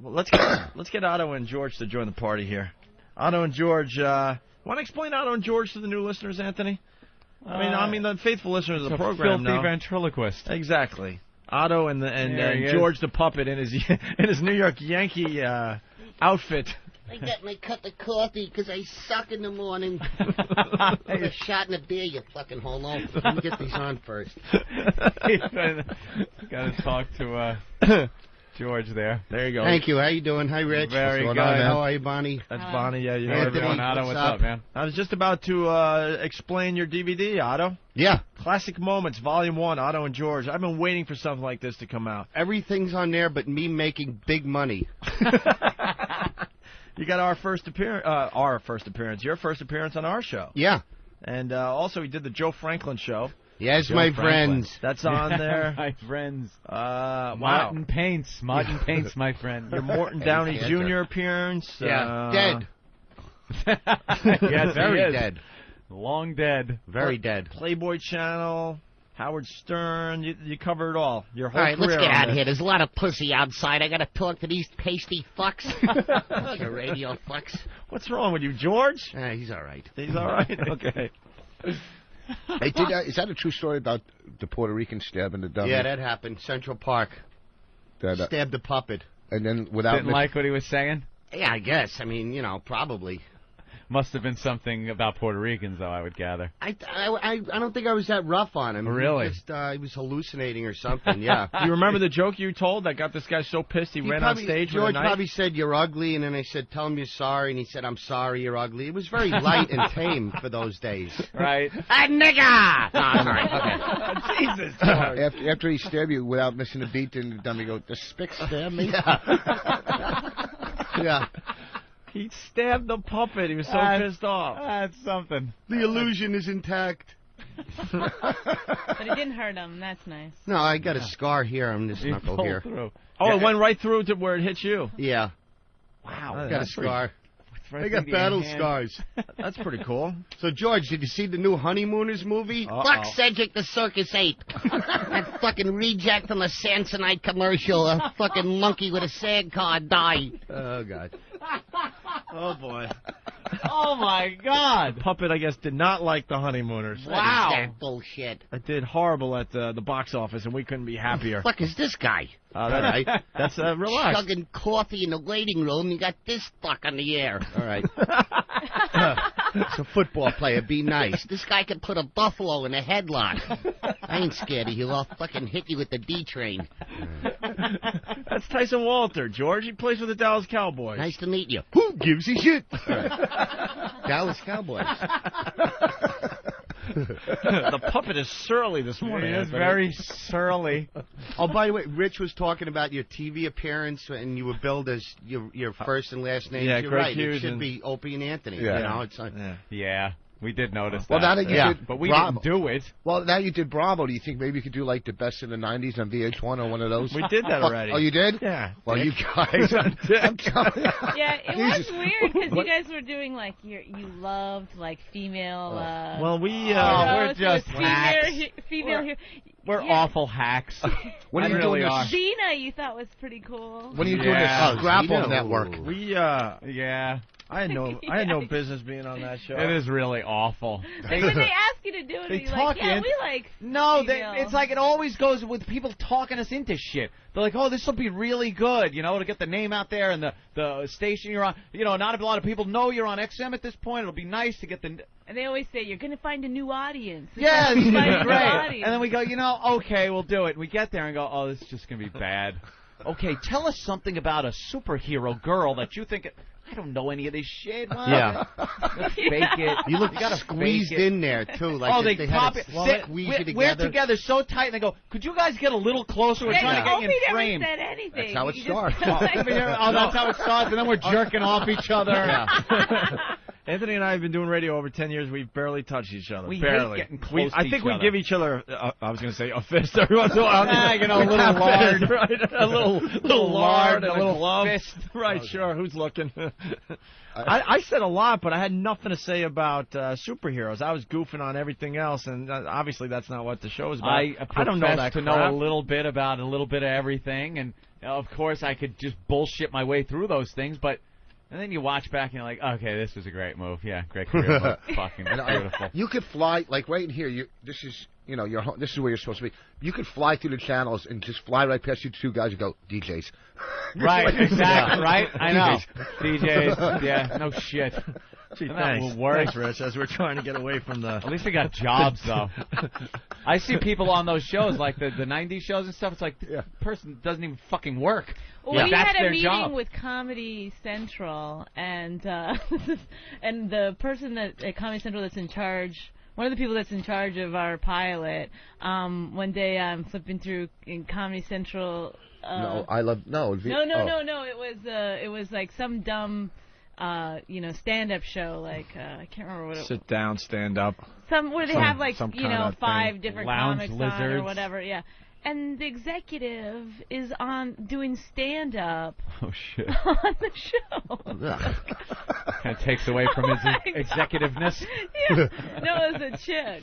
Well, let's get Otto and George to join the party here. Otto and George, want to explain Otto and George to the new listeners, Anthony? I mean the faithful listeners of the program filthy know. Ventriloquist. Exactly. Otto and George the puppet in his New York Yankee outfit. I got my cup of coffee because I suck in the morning. A shot in a beer, you fucking hold on. Let me get these on first. Got to talk to George there. There you go. Thank you. How you doing? Hi, Rich. Very good. How are you, Bonnie? That's Bonnie. Yeah, you Anthony, heard Otto, what's what's up? up, man? I was just about to explain your DVD, Otto. Yeah. Classic Moments, Volume 1, Otto and George. I've been waiting for something like this to come out. Everything's on there but me making big money. You got our first appearance, your first appearance on our show. Yeah. And also we did the Joe Franklin show. Yes, Joe my Franklin. friends. That's on there. My friends. Wow. Martin Paints, my friend. Your Morton Downey Jr. appearance. Yeah. Dead. Yes, Very he is. dead. Long dead. Very dead. Playboy Channel, Howard Stern. You covered it all. Your whole All right, career. let's get on out of this. here. There's a lot of pussy outside. I got to talk to these pasty fucks. Bunch of radio fucks. What's wrong with you, George? He's all right. He's all right? Okay. Hey, is that a true story about the Puerto Rican stabbing the dummy? Yeah, that happened. Central Park. Stabbed the puppet. And then without... Didn't like what he was saying? Yeah, I guess. I mean, probably. Must have been something about Puerto Ricans, though, I would gather. I don't think I was that rough on him. Really? He was hallucinating or something, yeah. You remember the joke you told that got this guy so pissed he ran on stage with a George knife? probably said, "You're ugly," and then I said, "Tell him you're sorry," and he said, "I'm sorry, you're ugly." It was very light and tame for those days. Right. A nigga! No, I'm sorry. Okay. Jesus, George. After he stabbed you without missing a beat, then the dummy go, "The spick stabbed me." Yeah. He stabbed the puppet. He was so pissed off. That's something. The illusion is intact. But it didn't hurt him. That's nice. No, I got a scar here on this knuckle pulled here. through. Oh, it went right through to where it hit you. Yeah. Wow. I got a scar. Right I got through the battle hand. scars. That's pretty cool. So, George, did you see the new Honeymooners movie? Fuck Cedric the Circus Ape. That fucking reject from the Samsonite commercial. A fucking monkey with a SAG card died. Oh, God. Oh, boy. Oh, my God. Puppet, I guess, did not like the Honeymooners. What is that bullshit? It did horrible at the box office, and we couldn't be happier. What the fuck is this guy? All right. That's relax. Chugging coffee in the waiting room. You got this fuck on the air. All right. It's a football player. Be nice. This guy can put a buffalo in a headlock. I ain't scared of you. I'll fucking hit you with the D train. That's Tyson Walter, George. He plays for the Dallas Cowboys. Nice to meet you. Who gives a shit? Dallas Cowboys. The puppet is surly this morning. He is very surly. Oh, by the way, Rich was talking about your TV appearance, and you were billed as your first and last name. Yeah, You're Greg right. Hughes It should and- be Opie and Anthony. Yeah. You know, it's like, Yeah, we did notice Well, now that. that you did But we Bravo. didn't do it. Well, now you did Bravo. Do you think maybe you could do like the best in the '90s on VH1 or one of those? We did that already. Oh, you did? Yeah. Well, you guys. I'm telling you. Yeah, it Jesus. was weird because What? you guys were doing like you loved like female. Well, we we're just hacks. female here. We're Yeah. awful hacks. When are We you really doing are. this? Xena, you thought was pretty cool. When are you doing Yeah. this Grapple Xena. Network? we Yeah, I had no business being on that show. it is really awful. Like, when they ask you to do it, They you're talk like, yeah, in- we like. No, female. it's like it always goes with people talking us into shit. They're like, oh, this will be really good, to get the name out there and the station you're on. Not a lot of people know you're on XM at this point. It'll be nice to get the... And they always say you're going to find a new audience. Yeah, it's Find gonna a be new great. audience. And then we go, okay, we'll do it. We get there and go, oh, this is just going to be bad. Okay, tell us something about a superhero girl that you think... I don't know any of this shit. Well, Yeah. Fake it. you look gotta squeezed fake it. in there, too. Like They had pop to it. squeeze you We're together. together so tight, and they go, could you guys get a little closer? We're Yeah, trying to get Opie you in never frame. said anything. That's how it He starts. just- Oh, that's how it starts, and then we're jerking off each other. Anthony and I have been doing radio over 10 years. We've barely touched each other. We hate barely. getting close to I think each we other. give each other, I was going to say, a fist every once in a while. A little lard. Right, a little lard, and a little glove. fist. Right, sure. Who's looking? I said a lot, but I had nothing to say about superheroes. I was goofing on everything else, and obviously that's not what the show is about. I don't know that to crap. know a little bit about a little bit of everything, and of course, I could just bullshit my way through those things, but. And then you watch back and you're like, okay, this was a great move. Yeah, great career move. Fucking beautiful. You could fly, like right in here, this is this is where you're supposed to be. You could fly through the channels and just fly right past you two guys and go, DJs. Right, exactly, right? I know. DJs, yeah, no shit. Gee, thanks, Rich, as we're trying to get away from the... At least we got jobs, though. I see people on those shows, like the 90s shows and stuff, it's like, this person doesn't even fucking work. Well, we that's had a their meeting job. with Comedy Central, and and the person at Comedy Central that's in charge, one of the people that's in charge of our pilot, one day I'm flipping through in Comedy Central. No. It was like some dumb, stand-up show. Like I can't remember what it was. Sit down, stand up. Where they have like 5 thing. different Lounge comics lizards. on or whatever. Yeah. And the executive is on doing stand-up Oh, shit. on the show. Kind of takes away from his executiveness. Yeah. No, it was a chick.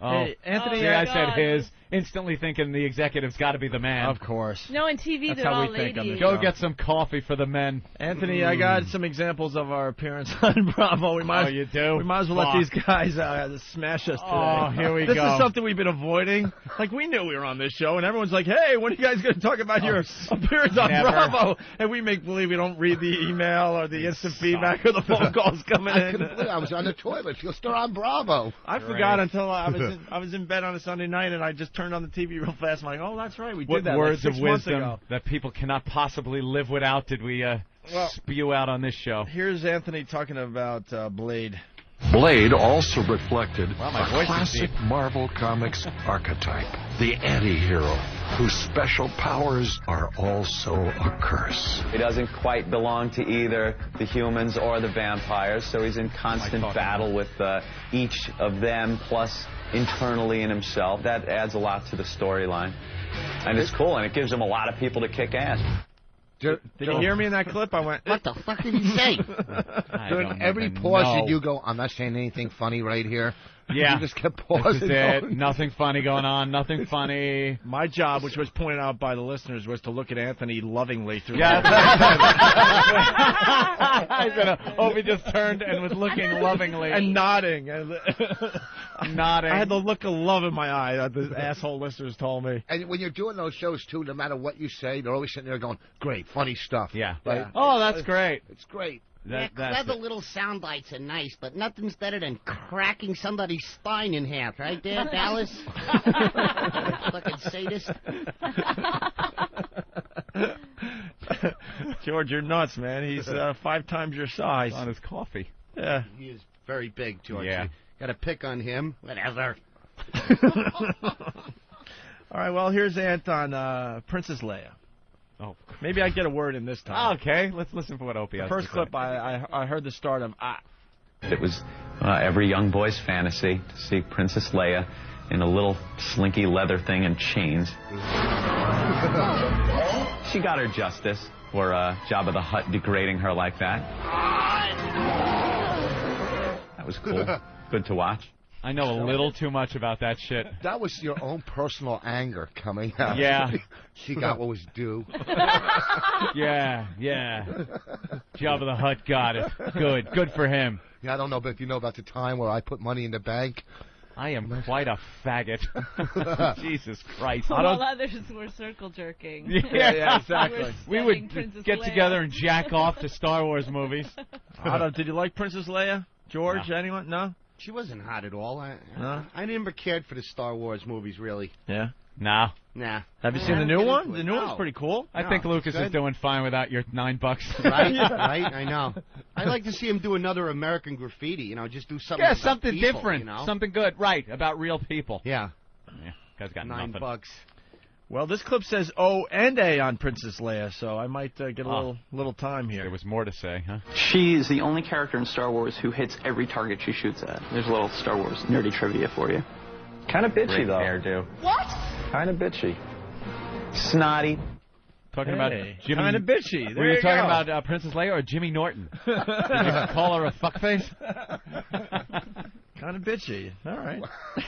Hey, Anthony, See, I said God. his, instantly thinking the executive's got to be the man. Of course. No, on TV That's they're how all we think on ladies. the Go get some coffee for the men. Anthony, I got some examples of our appearance on Bravo. We might, you do? We might as well let these guys smash us today. Oh, here we This go. is something we've been avoiding. Like, we knew we were on this show, and everyone's like, hey, when are you guys going to talk about your appearance on Never. Bravo? And we make believe we don't read the email or the instant feedback or the phone calls coming in. I was on the toilet. You're still on Bravo. I forgot until I was in bed on a Sunday night, and I just turned on the TV real fast. I'm like, oh, that's right, we What did that words like 6 of months wisdom ago. that people cannot possibly live without did we spew out on this show? Here's Anthony talking about Blade. Blade also reflected Wow, my a voice is classic deep. Marvel Comics archetype, the anti-hero, whose special powers are also a curse. He doesn't quite belong to either the humans or the vampires, so he's in constant battle with each of them, plus internally in himself. That adds a lot to the storyline. And it's cool, and it gives him a lot of people to kick ass. Did you hear me in that clip? I went, What the fuck did he say? During every pause, did you go, I'm not saying anything funny right here? Yeah. You just kept This pausing. is it. going. Nothing funny going on. Nothing funny. My job, which was pointed out by the listeners, was to look at Anthony lovingly through Yeah. the I said, Opie just turned and was looking lovingly. and nodding. nodding. I had the look of love in my eye that the asshole listeners told me. And when you're doing those shows, too, no matter what you say, they're always sitting there going, great, funny stuff. Yeah. Right? Oh, that's great. It's great. Yeah, clever little sound bites are nice, but nothing's better than cracking somebody's spine in half, right there, Dallas? Fucking sadist. George, you're nuts, man. He's 5 times your size. On his coffee. Yeah. He is very big, George. Yeah. Got to pick on him. Whatever. All right, well, here's Ant on Princess Leia. Oh, Maybe I get a word in this time. okay. Let's listen for what Opie has First to clip, say. I heard the start of It was every young boy's fantasy to see Princess Leia in a little slinky leather thing and chains. She got her justice for Jabba the Hutt degrading her like that. That was cool. Good to watch. I know a little too much about that shit. That was your own personal anger coming out. Yeah. She got what was due. Yeah. Jabba the Hutt got it. Good for him. Yeah, I don't know, but if you know about the time where I put money in the bank. I am quite a faggot. Jesus Christ. While others were circle jerking. Yeah, exactly. We Studying would Princess get Leia. together and jack off to Star Wars movies. Otto, did you like Princess Leia? George, anyone? No? She wasn't hot at all. No? I never cared for the Star Wars movies, really. Yeah. No. Nah. Have you seen the I new don't get one? into The it. new one's No. pretty cool. I think Lucas is good. doing fine without your $9. Right? Right? I know. I'd like to see him do another American Graffiti, just do something Yeah, about something people, different. Something good. Right, about real people. Yeah. Yeah, guy's got $9. nothing. Well, this clip says O and A on Princess Leia, so I might get a little time here. There was more to say, huh? She is the only character in Star Wars who hits every target she shoots at. There's a little Star Wars nerdy trivia for you. Kind of bitchy, Great though. hairdo. Kind of bitchy. Snotty. Talking about Jimmy. Kind of bitchy. There Were you talking go. about Princess Leia or Jimmy Norton? Did you call her a fuckface? Kind of bitchy. All right.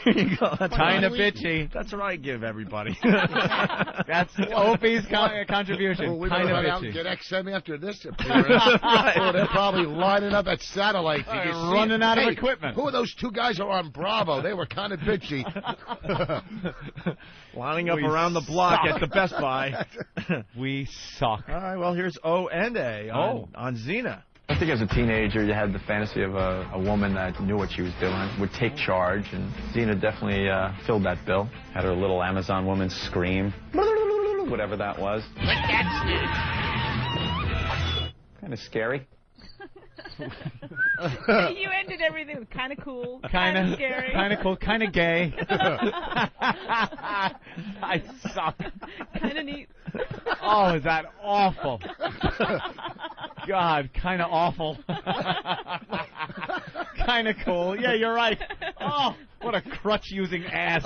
There you go. Kind of bitchy. That's what I give everybody. That's Opie's contribution. Well, we kind better of run out bitchy. and get XM after this appearance. Oh, they're probably lining up at satellite. You can see Running out of Hey, equipment. Who are those two guys who are on Bravo? They were kind of bitchy. Lining up We around the block suck. at the Best Buy. We suck. All right, well, here's O and A on Xena. I think as a teenager, you had the fantasy of a woman that knew what she was doing, would take charge, and Xena definitely filled that bill. Had her little Amazon woman scream, whatever that was. Like that Kind of scary. You ended everything with kind of cool, kind of scary, kind of cool, kind of gay. I suck. kind of neat. Oh, is that awful? God, kind of awful. Kind of cool. Yeah, you're right. Oh, what a crutch-using ass.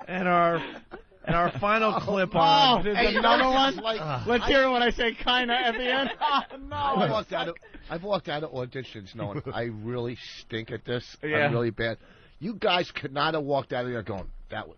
And our final clip Oh, on. there's another one? Like, Let's hear it when I say kinda at the end. Oh, no. I've walked out of auditions knowing I really stink at this. Yeah. I'm really bad. You guys could not have walked out of there going,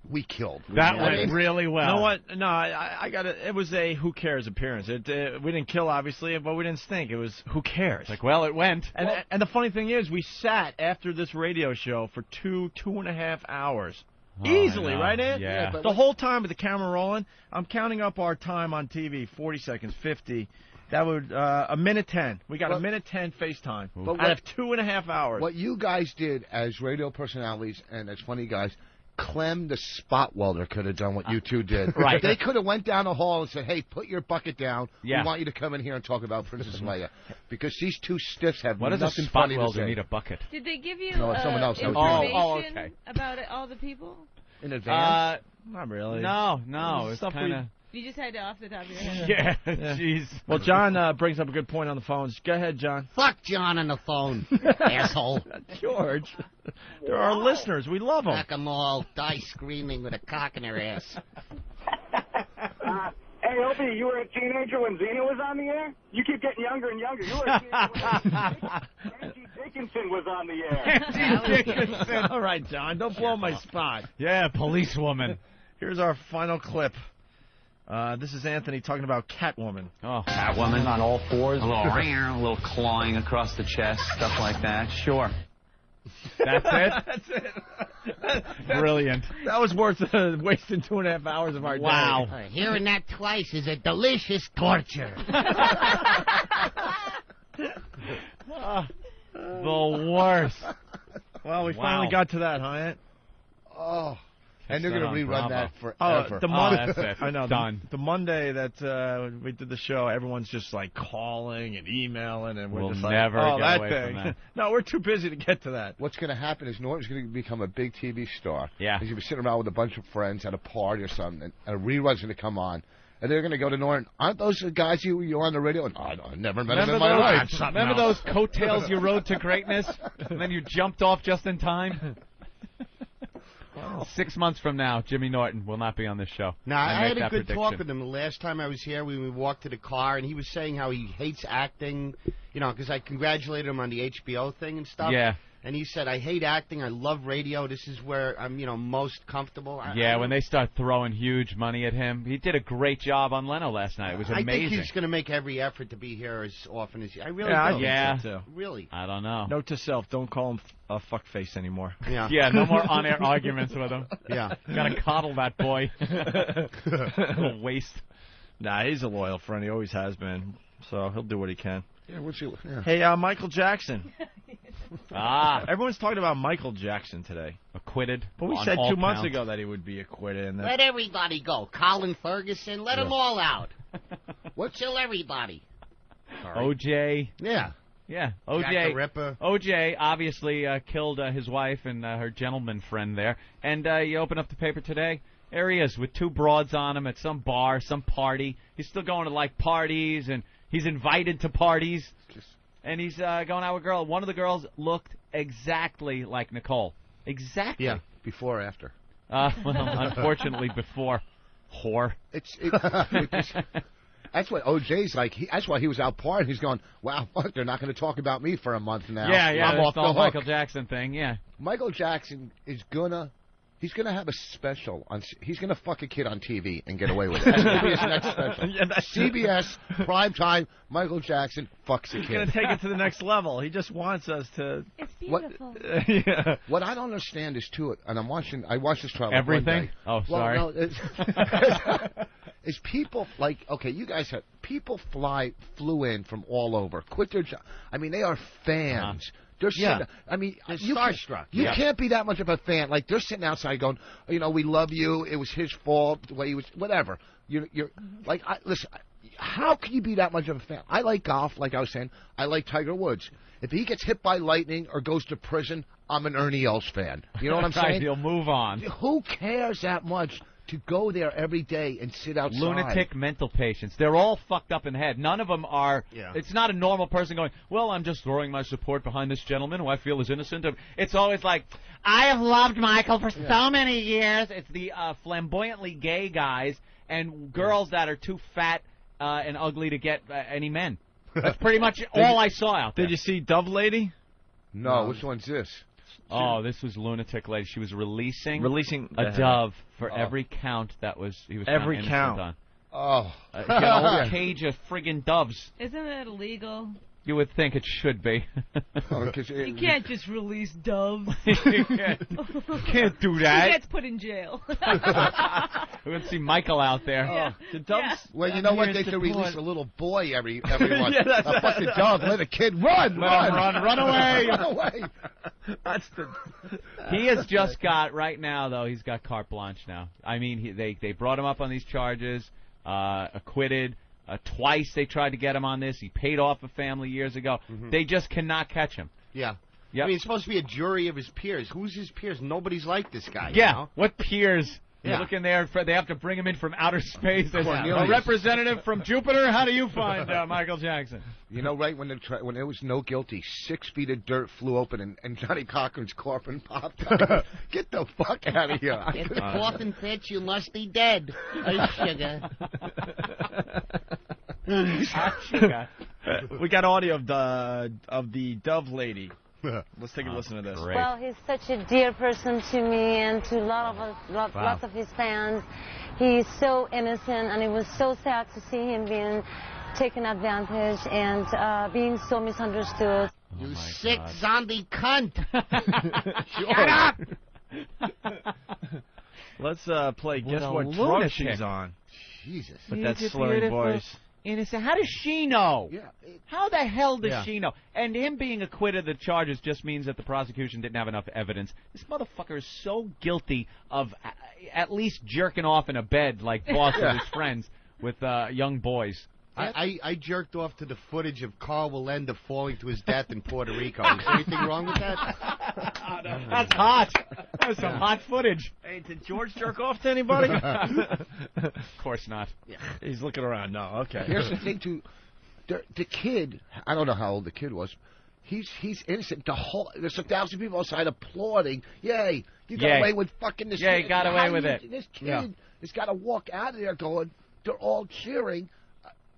we killed. That went really well. You know what? No, I got it. It was a who cares appearance. We didn't kill, obviously, but we didn't stink. It was who cares. Like, well, it went. And the funny thing is, we sat after this radio show for 2.5 hours. Oh, Easily, right, Ed? Yeah. but The whole time with the camera rolling, I'm counting up our time on TV, 40 seconds, 50. That would, a minute 10. We got a minute 10 FaceTime out of 2.5 hours. What you guys did as radio personalities and as funny guys, Clem the spot welder could have done what you two did. Right. They could have went down the hall and said, hey, put your bucket down. Yeah. We want you to come in here and talk about Princess Leia. Because these two stiffs have What does a nothing spot funny to welder say. need a bucket? Did they give you No, it's someone else. information okay. about all the people? In advance? Not really. No, it's Stuff kind of... You just had it off the top of your head. Yeah, jeez. Well, John brings up a good point on the phones. Go ahead, John. Fuck John on the phone, asshole. George. They're our listeners. We love them. Fuck 'em all. Die screaming with a cock in their ass. Hey, Opie, you were a teenager when Xena was on the air? You keep getting younger and younger. You were a teenager when Angie Dickinson was on the air. All right, John. Don't blow my spot. Yeah, policewoman. Here's our final clip. This is Anthony talking about Catwoman. Oh, Catwoman on all fours, a little clawing across the chest, stuff like that. Sure. that's it? That's it. Brilliant. That was worth wasting 2.5 hours of our Wow. day. Hearing that twice is a delicious torture. The worst. Well, we Wow. finally got to that, huh, Ant? Oh. And they're going to on rerun Bravo. that forever. The Monday, that's it. I know. Done. The Monday that we did the show, everyone's just like calling and emailing, and we're We'll just never like, oh, get that away thing. from that. No, we're too busy to get to that. What's going to happen is Norton's going to become a big TV star. Yeah. He's going to be sitting around with a bunch of friends at a party or something, and a rerun's going to come on. And they're going to go to Norton. Aren't those the guys you're on the radio? And, I never met them in my life. Remember those coattails you rode to greatness, and then you jumped off just in time? 6 months from now, Jimmy Norton will not be on this show. No, I I make had a that good prediction. talk with him the last time I was here. We walked to the car, and he was saying how he hates acting, because I congratulated him on the HBO thing and stuff. Yeah. And he said, I hate acting. I love radio. This is where I'm, most comfortable. Yeah, when they start throwing huge money at him. He did a great job on Leno last night. It was amazing. I think he's going to make every effort to be here as often as I really Yeah, do. I think so, too. Really. I don't know. Note to self, don't call him a fuckface anymore. Yeah. Yeah, no more on-air arguments with him. Yeah. Gotta coddle that boy. Little waste. Nah, he's a loyal friend. He always has been. So he'll do what he can. Yeah, what's he, yeah. Hey, Michael Jackson. Everyone's talking about Michael Jackson today. Acquitted. But we on said all 2 months counts. ago that he would be acquitted. And Let everybody go. Colin Ferguson, let them all out. Chill everybody. OJ. Yeah. Yeah, Jack the OJ. Ripper. OJ obviously killed his wife and her gentleman friend there. And you open up the paper today, there he is with 2 broads on him at some bar, some party. He's still going to, parties, and he's invited to parties. And he's going out with a girl. One of the girls looked exactly like Nicole. Exactly. Yeah, before or after. Well, unfortunately, before. Whore. That's what OJ's like. That's why he was out partying. He's going, wow, fuck, they're not going to talk about me for a month now. Yeah, I'm off the the whole hook. Michael Jackson thing, yeah. Michael Jackson is he's gonna have a special on. He's gonna fuck a kid on TV and get away with it. That's gonna be his next special. Yeah, that's CBS primetime. Michael Jackson fucks a He's kid. going to take it to the next level. He just wants us to. It's beautiful. Yeah. What I don't understand is too, and I watched this trial. Everything? One day. Oh, sorry. Well, no, is people like, okay, you guys have people flew in from all over, quit their job. I mean, they are fans. They're sitting, I mean, They're you starstruck. You can't be that much of a fan. Like, they're sitting outside going, you know, we love you. It was his fault, the way he was, whatever. You're like, listen, how can you be that much of a fan? I like golf, like I was saying. I like Tiger Woods. If he gets hit by lightning or goes to prison, I'm an Ernie Els fan. You know what I'm saying? He'll move on. Who cares that much to go there every day and sit outside? Lunatic mental patients. They're all fucked up in the head. None of them are. Yeah. It's not a normal person going, well, I'm just throwing my support behind this gentleman who I feel is innocent. It's always like, I have loved Michael for so many years. It's the flamboyantly gay guys and girls that are too fat and ugly to get any men. That's pretty much all I saw out there. Did you see Dove Lady? No, which one's this? Oh, this was lunatic lady. She was releasing a dove for every count that he was every found count innocent Oh. on. Get a whole cage of friggin' doves. Isn't it illegal? You would think it should be. You can't just release doves. You can't do that. He gets put in jail. We would see Michael out there. Yeah. The doves. Yeah. Well, you know what? They should release a little boy every once. A fucking dove. Let a kid run. Run away. Run away. That's the. He has just got, right now, though, he's got carte blanche now. I mean, they brought him up on these charges, acquitted. Twice they tried to get him on this. He paid off a family years ago. They just cannot catch him. Yeah. Yep. I mean, it's supposed to be a jury of his peers. Who's his peers? Nobody's like this guy. Yeah. You know? What peers? Yeah. You look in there. They have to bring him in from outer space. There's a Cornelius. representative from Jupiter. How do you find Michael Jackson? You know, right when there was no guilty, 6 feet of dirt flew open and Johnny Cochran's coffin popped out. Get the fuck out of here. If the coffin fits, you must be dead. Oh, sugar. We got audio of the Dove Lady. Let's take a listen to this. Great. Well, he's such a dear person to me and to lots of his fans. He's so innocent, and it was so sad to see him being taken advantage and being so misunderstood. You sick zombie cunt. Shut up! Let's play. Guess a what drug lunatic. she's on? Jesus. With that slurring voice. Innocent. How does she know? Yeah. How the hell does she know? And him being acquitted of the charges just means that the prosecution didn't have enough evidence. This motherfucker is so guilty of at least jerking off in a bed like boss of his friends with young boys. I jerked off to the footage of Carl Willenda falling to his death in Puerto Rico. Is there anything wrong with that? That's hot. That was some hot footage. Hey, did George jerk off to anybody? Of course not. Yeah. He's looking around. No, okay. Here's the thing, too. The kid, I don't know how old the kid was. He's innocent. There's 1,000 people outside applauding. Yay! You got away with fucking this. Yeah, kid. he got away with it. This kid has got to walk out of there going. They're all cheering.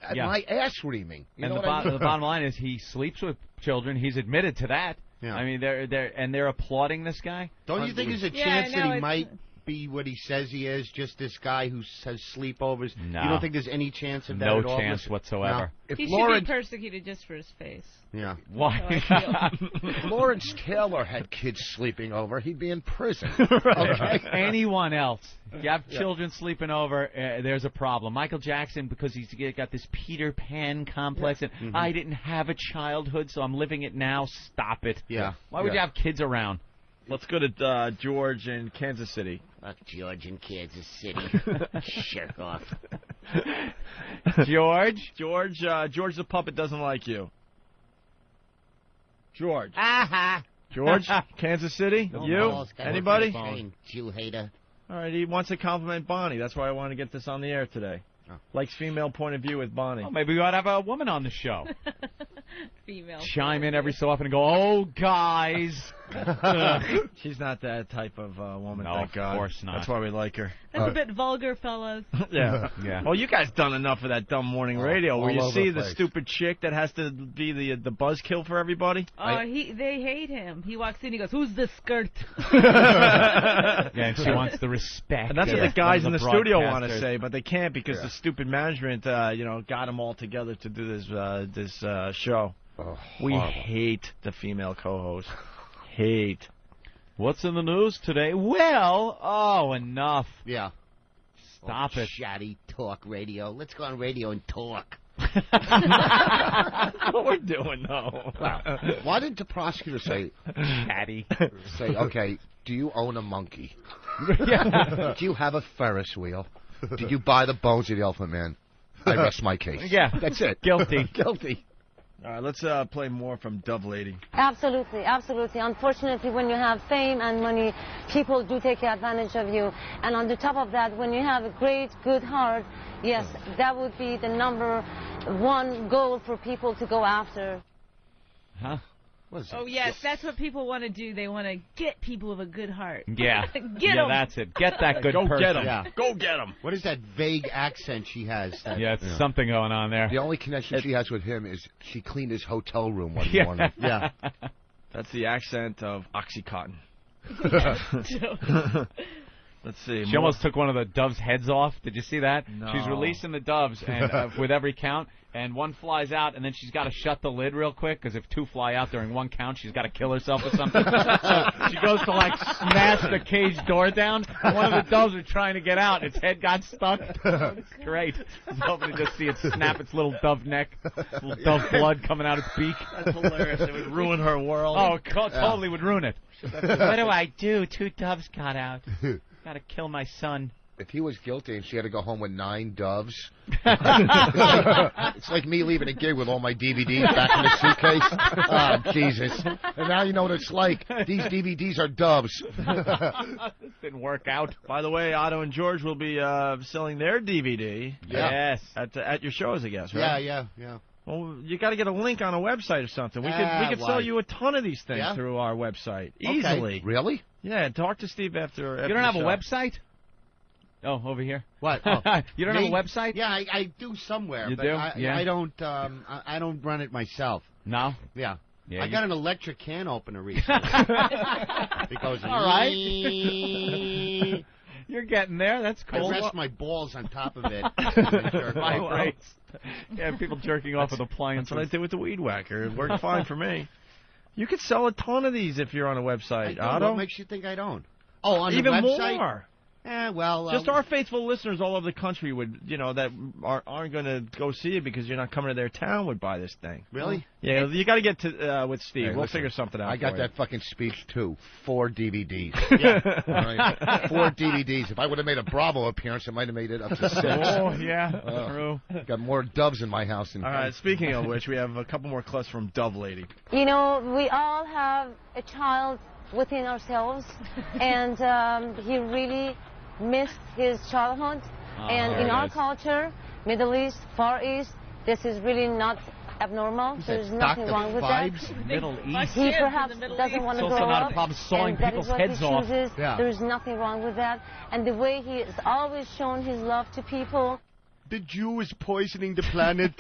At my ass reaming. You know what I mean? The bottom line is he sleeps with children. He's admitted to that. Yeah. I mean, they're applauding this guy. Don't you think there's a chance that he might be what he says he is, just this guy who has sleepovers? No. You don't think there's any chance of that No at all? chance whatsoever. If He Lawrence, should be persecuted just for his face. Yeah. Why? if Lawrence Taylor had kids sleeping over, he'd be in prison. Okay? Anyone else. If you have children sleeping over, there's a problem. Michael Jackson, because he's got this Peter Pan complex, and I didn't have a childhood, so I'm living it now. Stop it. Yeah. Why would you have kids around? Let's go to George in Kansas City. Fuck George in Kansas City. Shirk off. George? George the puppet doesn't like you. George. George, Kansas City? You? Anybody? Jew hater. All right, he wants to compliment Bonnie. That's why I want to get this on the air today. Likes female point of view with Bonnie. Oh, maybe we ought to have a woman on the show. Female. Chime in every so often and go, oh, guys. She's not that type of woman, No, thank God. of course not. That's why we like her. That's a bit vulgar, fellas. Yeah. Yeah. Well, you guys done enough of that dumb morning radio where all you over see the the place. stupid chick that has to be the buzzkill for everybody. Oh, they hate him. He walks in, he goes, "Who's the skirt?" Yeah, and she wants the respect. And that's what of the guys one in of the studio want to broadcasters. say, but they can't because the stupid management, got them all together to do this show. Oh, We horrible. hate the female co-host. Hate. What's in the news today? Well, enough. Yeah. Stop it. Chatty talk radio. Let's go on radio and talk. That's what we're doing, though. Why didn't the prosecutor say, Chatty. okay, do you own a monkey? Do you have a Ferris wheel? Did you buy the bones of the Elephant Man? I rest my case. Yeah. That's it. Guilty. Guilty. All right, let's play more from Dove Lady. Absolutely, absolutely. Unfortunately, when you have fame and money, people do take advantage of you. And on the top of that, when you have a great, good heart, yes, that would be the #1 goal for people to go after. Huh? Oh, yes, that's what people want to do. They want to get people with a good heart. Yeah. Get 'em. That's it. Get that good Go person. get him. Yeah. Go get him. What is that vague accent she has? Yeah, it's something going on there. The only connection she has with him is she cleaned his hotel room one Yeah. morning. Yeah. That's the accent of Oxycontin. Let's see. She almost took one of the doves' heads off. Did you see that? No. She's releasing the doves and with every count, and one flies out, and then she's got to shut the lid real quick, because if 2 fly out during one count, she's got to kill herself or something. So she goes to, smash the cage door down, and one of the doves are trying to get out. Its head got stuck. It's great. I was hoping to just see it snap its little dove neck, little dove blood coming out its beak. That's hilarious. It would ruin her world. Oh, totally would ruin it. What do I do? 2 doves got out. Gotta kill my son. If he was guilty and she had to go home with 9 doves, it's like me leaving a gig with all my DVDs back in the suitcase. Oh, Jesus. And now you know what it's like. These DVDs are doves. This didn't work out. By the way, Otto and George will be selling their DVD. Yes. At your shows, I guess, right? Yeah. Well, you got to get a link on a website or something. We could sell you a ton of these things through our website easily. Really? Yeah. Talk to Steve after. You don't have a website? Oh, over here. What? Oh. You don't have a website? Yeah, I do somewhere. You but do? I don't. I don't run it myself. No. Yeah. Yeah, I got an electric can opener recently. It goes. All right. You're getting there. That's cool. I rest my balls on top of it. Vibrates. Yeah, people jerking off with appliances. That's what I did with the weed whacker. It worked fine for me. You could sell a ton of these if you're on a website, Otto. What makes you think I don't? Oh, on Even the website? more. Well, just our faithful listeners all over the country would, that aren't going to go see it because you're not coming to their town would buy this thing. Really? Yeah, you got to get to with Steve. Hey, we'll listen, figure something out. I got for that you. fucking speech too. 4 DVDs. Yeah. All right. 4 DVDs. If I would have made a Bravo appearance, I might have made it up to 6. Oh, yeah. True. Got more doves in my house than. All right. Speaking of which, we have a couple more clips from Dove Lady. You know, we all have a child within ourselves, and he really missed his childhood. And in our culture, Middle East, Far East, this is really not abnormal. There's nothing wrong with that. Middle East. He perhaps doesn't want to It's grow also not a up, problem sawing and that people's is what heads he off. chooses. Yeah. There's nothing wrong with that. And the way he has always shown his love to people. The Jew is poisoning the planet.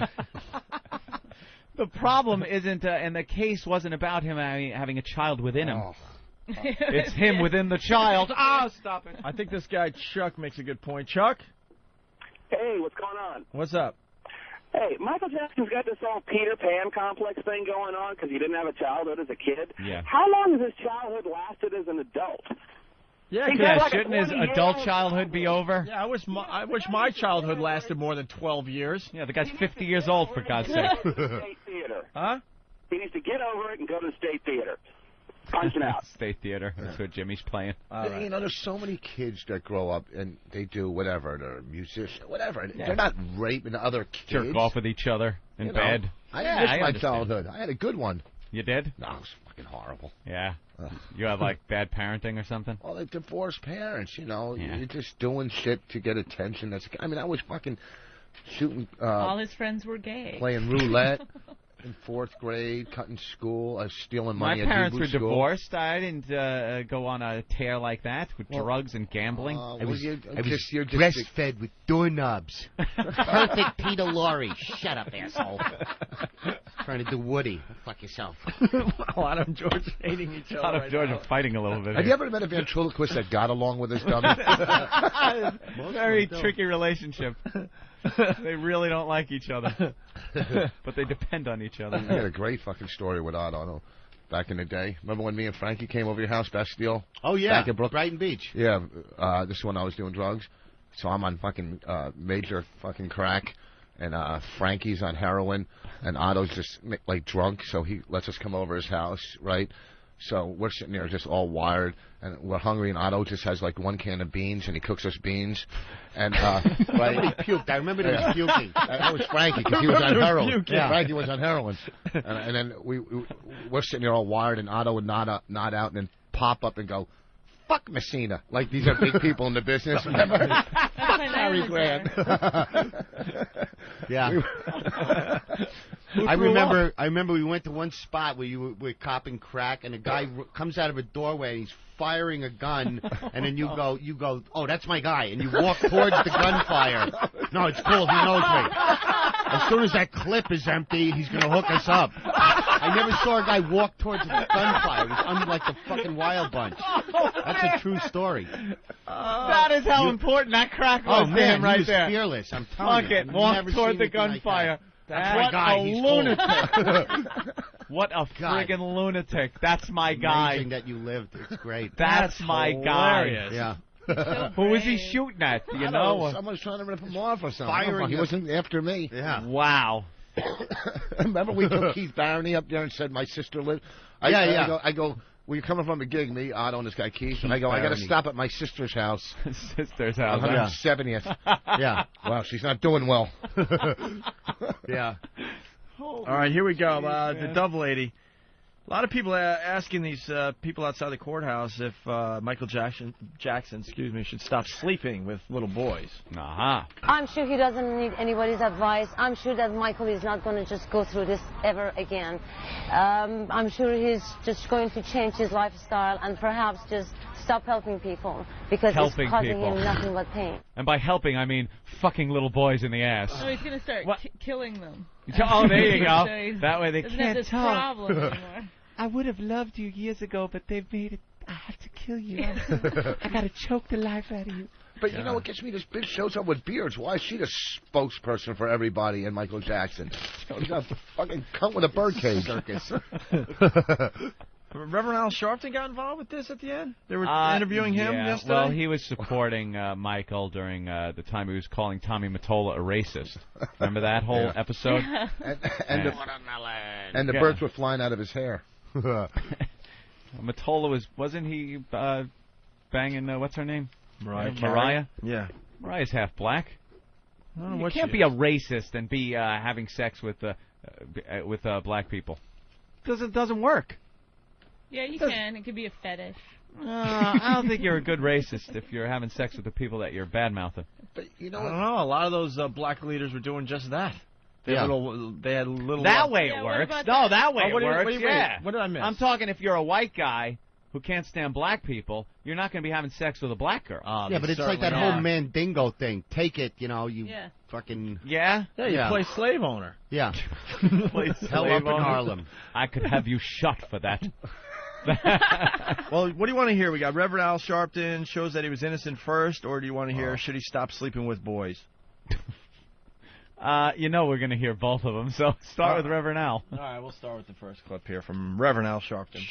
The problem isn't, and the case wasn't about him having a child within him. Oh. It's him within the child. Stop it. I think this guy Chuck makes a good point. Chuck, Hey, what's going on? what's up? Hey, Michael Jackson's got this whole Peter Pan complex thing going on because he didn't have a childhood as a kid. Yeah. How long has his childhood lasted as an adult? Yeah, He's 'cause- got like a Shouldn't his 20 adult years. childhood be over? yeah. I wish my childhood lasted more than 12 years. Yeah, the guy's 50 years old, for God's sake. State theater. Huh? He needs to get over it and go to the State Theater. Punching out. State Theater. That's what Jimmy's playing. All right. There's so many kids that grow up and they do whatever. They're a musician, whatever. They're not raping other kids. Jerk off with each other in bed. I Yeah, missed I my understand. childhood. I had a good one. You did? No, it was fucking horrible. Yeah. Ugh. You have, bad parenting or something? Well, they're divorced parents, Yeah. You're just doing shit to get attention. I was fucking shooting, All his friends were gay. playing roulette. in 4th grade, cutting school, stealing money. My parents at were school. divorced. I didn't go on a tear like that with drugs and gambling. I was you're just breastfed with doorknobs. Perfect Peter Lorre. Shut up, asshole. Trying to do Woody. Fuck yourself. Otto and George hating each other. Otto and George are fighting a little bit. Have you ever met a ventriloquist that got along with his dummy? Very tricky relationship. They really don't like each other, but they depend on each other. I had a great fucking story with Otto back in the day. Remember when me and Frankie came over your house, Bastille? Oh, yeah. Back in Brooklyn? Brighton Beach. Yeah. This is when I was doing drugs. So I'm on fucking major fucking crack, and Frankie's on heroin, and Otto's just like drunk, so he lets us come over his house, right? So we're sitting there just all wired, and we're hungry, and Otto just has like 1 can of beans, and he cooks us beans. And right, He puked. I remember he was puking. that was Frankie, because he was on heroin. Yeah. Frankie was on heroin. And then we're sitting there all wired, and Otto would nod out and then pop up and go, "Fuck Messina." Like, these are big people in the business. Remember? Fuck Harry Grant. Yeah. I remember we went to one spot where you were copping crack, and a guy comes out of a doorway and he's firing a gun, and then you go, "Oh, that's my guy," and you walk towards the gunfire. No, it's cool. He knows me. As soon as that clip is empty, he's gonna hook us up. I never saw a guy walk towards the gunfire. It was under like the fucking Wild Bunch. That's a true story. That is how important that crack was to him right he was there. fearless. I'm telling Fuck you. it. Walk toward the gunfire. That's what my guy. a He's lunatic. What a friggin' lunatic. That's my guy. Amazing that you lived. It's great. That's my hilarious. guy. Yeah. Who was he shooting at? Do you know? Someone's trying to rip him off or something. Firing He him. wasn't after me. Yeah. Wow. Remember we took Keith Barney up there and said my sister lived? I go, well, you're coming from a gig, me, Otto, and this guy Keith, and I go, I got to stop at my sister's house. Sister's house. 170th. Yeah. Wow, she's not doing well. Yeah. All right, here we go. The Dove Lady. A lot of people asking these people outside the courthouse if Michael Jackson, should stop sleeping with little boys. I'm sure he doesn't need anybody's advice. I'm sure that Michael is not going to just go through this ever again. I'm sure he's just going to change his lifestyle and perhaps just stop helping people because it's causing him nothing but pain. And by helping, I mean fucking little boys in the ass. Oh, he's going to start killing them. Oh, there you go. So that way they doesn't can't have this talk. problem anymore. I would have loved you years ago, but they've made it. I have to kill you. I got to choke the life out of you. But you know what gets me? This bitch shows up with beards. Why is she the spokesperson for everybody and Michael Jackson? He's got a fucking cunt with a birdcage. Circus. Reverend Al Sharpton got involved with this at the end? They were interviewing him yesterday? Well, he was supporting Michael during the time he was calling Tommy Mottola a racist. Remember that whole episode? And the birds were flying out of his hair. Mottola wasn't he banging, what's her name? Mariah? Yeah. Mariah's half black. You can't be a racist and be having sex with black people. It doesn't work. Yeah, you can. It could be a fetish. I don't think you're a good racist if you're having sex with the people that you're bad-mouthing. But you know I don't know. A lot of those black leaders were doing just that. They had little. That way it works. No, that way it works. What did I miss? I'm talking if you're a white guy who can't stand black people, you're not going to be having sex with a black girl. Yeah, but it's like that whole Mandingo thing. Take it, you fucking... Yeah? Yeah, you play slave owner. Yeah. Play Hell up in Harlem. I could have you shot for that. Well, what do you want to hear? We got Reverend Al Sharpton shows that he was innocent first, or do you want to hear should he stop sleeping with boys? We're going to hear both of them, so start with Reverend Al. All right, we'll start with the first clip here from Reverend Al Sharpton.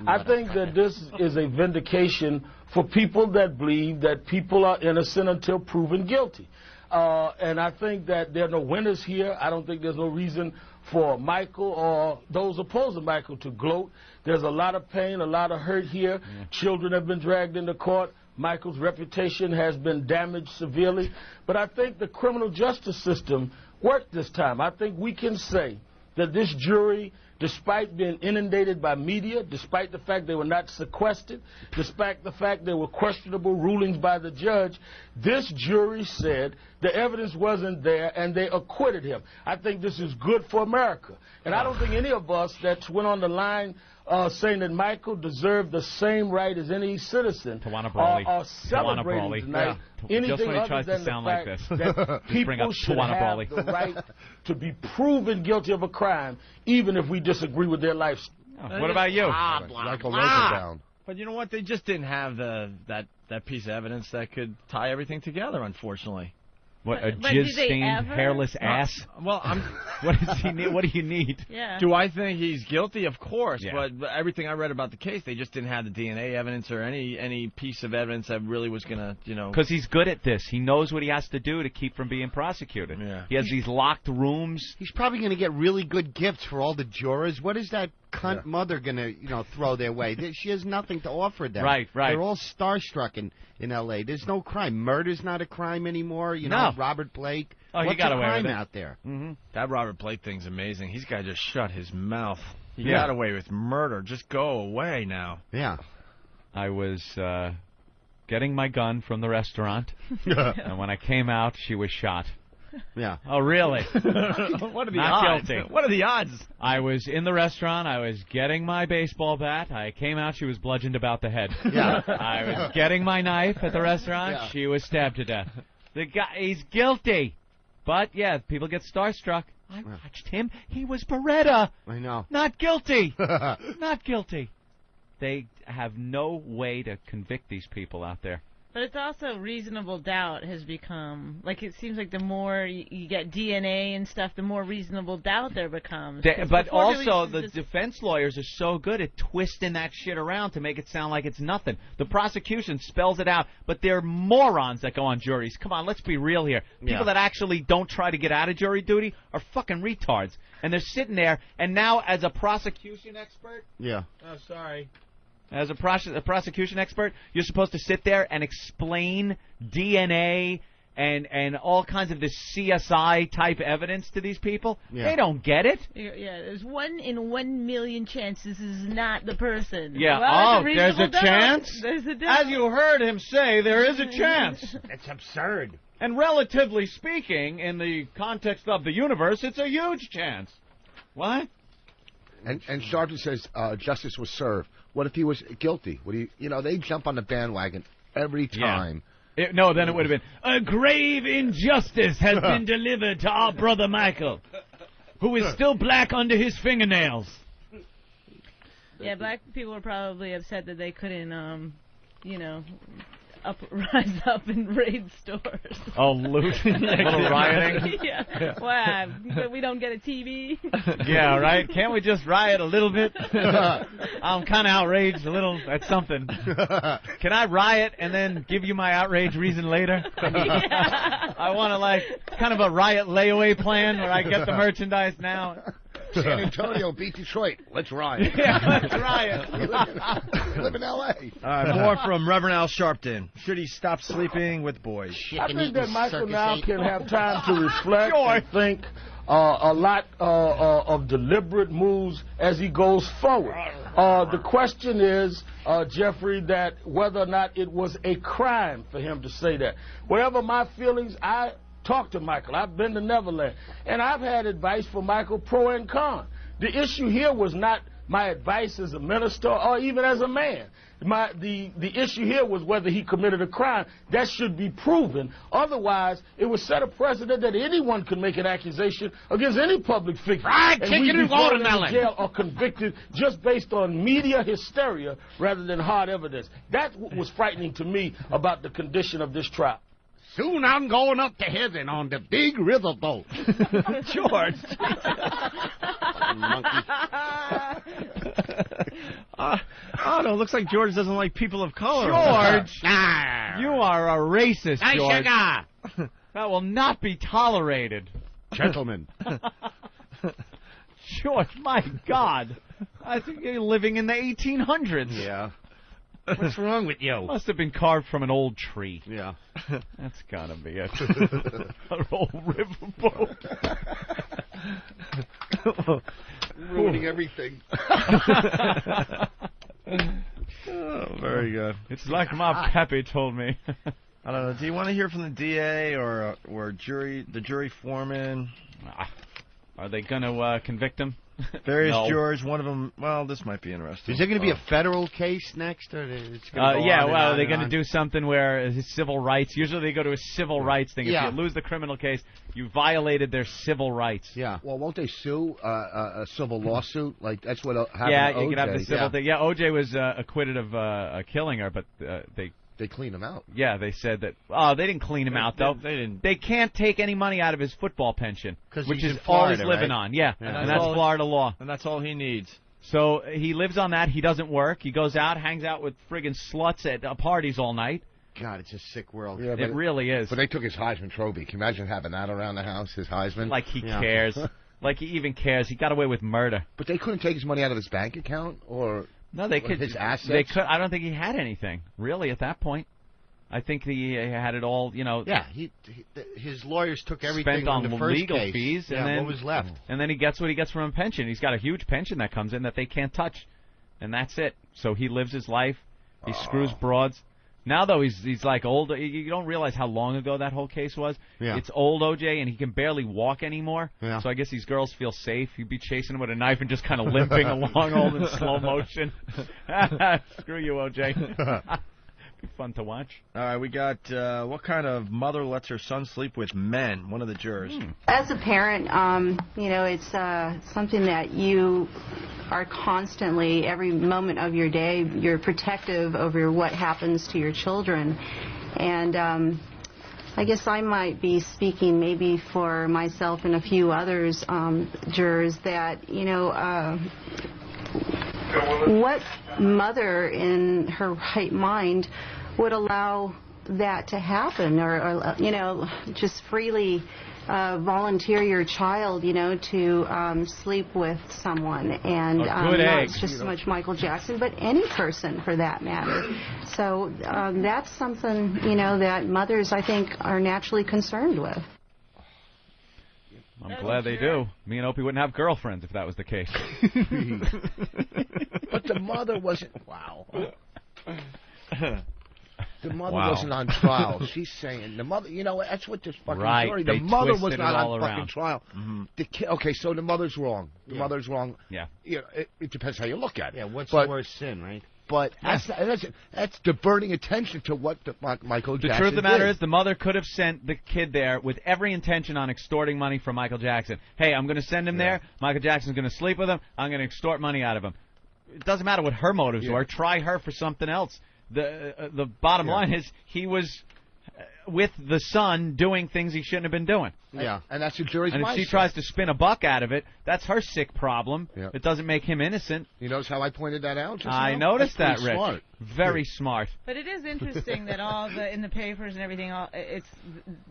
I think that this is a vindication for people that believe that people are innocent until proven guilty. And I think that there are no winners here. I don't think there's no reason for Michael or those opposing Michael to gloat. There's a lot of pain, a lot of hurt here. Yeah. Children have been dragged into court. Michael's reputation has been damaged severely. But I think the criminal justice system worked this time. I think we can say that this jury, despite being inundated by media, despite the fact they were not sequestered, despite the fact there were questionable rulings by the judge, this jury said the evidence wasn't there and they acquitted him. I think this is good for America. And I don't think any of us that went on the line saying that Michael deserved the same right as any citizen are celebrating tonight anything other than the fact that people should have the right to be proven guilty of a crime, even if we disagree with their lifestyle. What about you? Michael Rosenbaum. But you know what? They just didn't have that piece of evidence that could tie everything together, unfortunately. What, a jizz-stained, hairless ass? Well, what does he need? What do you need? Yeah. Do I think he's guilty? Of course. Yeah. But everything I read about the case, they just didn't have the DNA evidence or any piece of evidence that really was going to, Because he's good at this. He knows what he has to do to keep from being prosecuted. Yeah. He has these locked rooms. He's probably going to get really good gifts for all the jurors. What is that cunt mother going to, throw their way? She has nothing to offer them. Right. They're all starstruck in L.A. There's no crime. Murder's not a crime anymore. No. Robert Blake. Oh, What's he got a away crime with it. out there? Mm-hmm. That Robert Blake thing's amazing. He's got to just shut his mouth. He Yeah. got away with murder. Just go away now. Yeah. I was getting my gun from the restaurant, and when I came out, she was shot. Yeah. Oh, really? What are the Not odds? guilty. What are the odds? I was in the restaurant. I was getting my baseball bat. I came out. She was bludgeoned about the head. Yeah. I was getting my knife at the restaurant. Yeah. She was stabbed to death. The guy, he's guilty. But, yeah, people get starstruck. I watched him. He was Beretta. I know. Not guilty. Not guilty. They have no way to convict these people out there. But it's also reasonable doubt has become, like, it seems like the more you get DNA and stuff, the more reasonable doubt there becomes. But also, the defense lawyers are so good at twisting that shit around to make it sound like it's nothing. The prosecution spells it out, but they're morons that go on juries. Come on, let's be real here. People that actually don't try to get out of jury duty are fucking retards. And they're sitting there, and now as a prosecution expert... Yeah. Oh, sorry. As a prosecution expert, you're supposed to sit there and explain DNA and all kinds of this CSI-type evidence to these people. Yeah. They don't get it. Yeah, there's 1 in 1 million chance this is not the person. Yeah, well, there's a chance? There's a doubt. As you heard him say, there is a chance. That's absurd. And relatively speaking, in the context of the universe, it's a huge chance. What? And Sergeant says justice was served. What if he was guilty? Would he? They jump on the bandwagon every time. Then it would have been, a grave injustice has been delivered to our brother Michael, who is still black under his fingernails. Yeah, black people were probably upset that they couldn't, rise up and raid stores. Oh, loot. A little rioting. Yeah. Wow. But we don't get a TV. Yeah, right? Can't we just riot a little bit? I'm kind of outraged a little at something. Can I riot and then give you my outrage reason later? Yeah. I want to, kind of a riot layaway plan where I get the merchandise now. San Antonio beat Detroit. Let's riot. Yeah, let's riot. We live in L.A. All right, more from Reverend Al Sharpton. Should he stop sleeping with boys? I think that Michael now can have time to reflect and think a lot of deliberate moves as he goes forward. The question is, Jeffrey, that whether or not it was a crime for him to say that. Whatever my feelings, I talk to Michael. I've been to Neverland. And I've had advice for Michael, pro and con. The issue here was not my advice as a minister or even as a man. The issue here was whether he committed a crime. That should be proven. Otherwise, it would set a precedent that anyone could make an accusation against any public figure. Fried and chicken we'd be and thrown in watermelon. jail or convicted just based on media hysteria rather than hard evidence. That's what was frightening to me about the condition of this trial. Soon I'm going up to heaven on the big riverboat. George. Otto, looks like George doesn't like people of color. George, Ah. you are a racist, Hey, George. sugar. That will not be tolerated. Gentlemen. George, my God. I think you're living in the 1800s. Yeah. What's wrong with you? Must have been carved from an old tree. Yeah. That's gotta be it. An old riverboat. Ruining everything. Oh, very good. It's like my Pepe told me. I don't know. Do you want to hear from the DA or the jury foreman? Are they going to convict him? Various jurors. One of them. Well, this might be interesting. Is there going to be a federal case next, or it's going to go yeah, on well, and they're going on? to do something where his civil rights. Usually, they go to a civil rights thing. Yeah. If you lose the criminal case, you violated their civil rights. Yeah. Well, won't they sue a civil lawsuit? Like that's what happened. Yeah, to you OJ. can have the civil thing. Yeah, OJ was acquitted of killing her, but they cleaned him out. Yeah, they said that. Oh, they didn't clean him out though. They didn't. They can't take any money out of his football pension, which he's is in all he's Florida, living right? on. Yeah, Yeah. and that's Florida law. And that's all he needs. So he lives on that. He doesn't work. He goes out, hangs out with friggin' sluts at parties all night. God, it's a sick world. Yeah, It really is. But they took his Heisman Trophy. Can you imagine having that around the house? His Heisman. Like he cares. Like he even cares. He got away with murder. But they couldn't take his money out of his bank account or. No, they could. His assets. They could. I don't think he had anything really at that point. I think he had it all. You know. Yeah, his lawyers took everything spent on the first legal case. fees. Yeah, and then, what was left? And then he gets what he gets from a pension. He's got a huge pension that comes in that they can't touch, and that's it. So he lives his life. He screws broads. Now though he's like old. You don't realize how long ago that whole case was. Yeah. It's old OJ, and he can barely walk anymore. Yeah. So I guess these girls feel safe. You'd be chasing him with a knife and just kind of limping along all in slow motion. Screw you, OJ. Be fun to watch. All right, we got what kind of mother lets her son sleep with men? One of the jurors. As a parent, it's something that you are constantly, every moment of your day, you're protective over what happens to your children. And I guess I might be speaking maybe for myself and a few others, jurors, that, what mother in her right mind would allow that to happen, or just freely volunteer your child, to sleep with someone, and not just so much Michael Jackson, but any person for that matter. So that's something, that mothers, I think, are naturally concerned with. I'm glad they do. Me and Opie wouldn't have girlfriends if that was the case. But the mother wasn't. Wow. The mother Wow. wasn't on trial. She's saying the mother. That's what this fucking Right. story. They The mother was twisted not it all on around. fucking trial. Mm-hmm. The kid. Okay, so the mother's wrong. The mother's wrong. Yeah. It depends how you look at it. Yeah, what's But- the worst sin, right? But that's diverting attention to what Michael The Jackson truth of the matter did. is the mother could have sent the kid there with every intention on extorting money from Michael Jackson. Hey, I'm going to send him there. Michael Jackson's going to sleep with him. I'm going to extort money out of him. It doesn't matter what her motives were. Try her for something else. The bottom line is he was with the son doing things he shouldn't have been doing. Yeah, and that's the jury's And if she mindset. tries to spin a buck out of it, that's her sick problem. Yeah. It doesn't make him innocent. You notice how I pointed that out? Just I now? noticed that, That's pretty Rick. smart. Very smart. But it is interesting that in the papers and everything,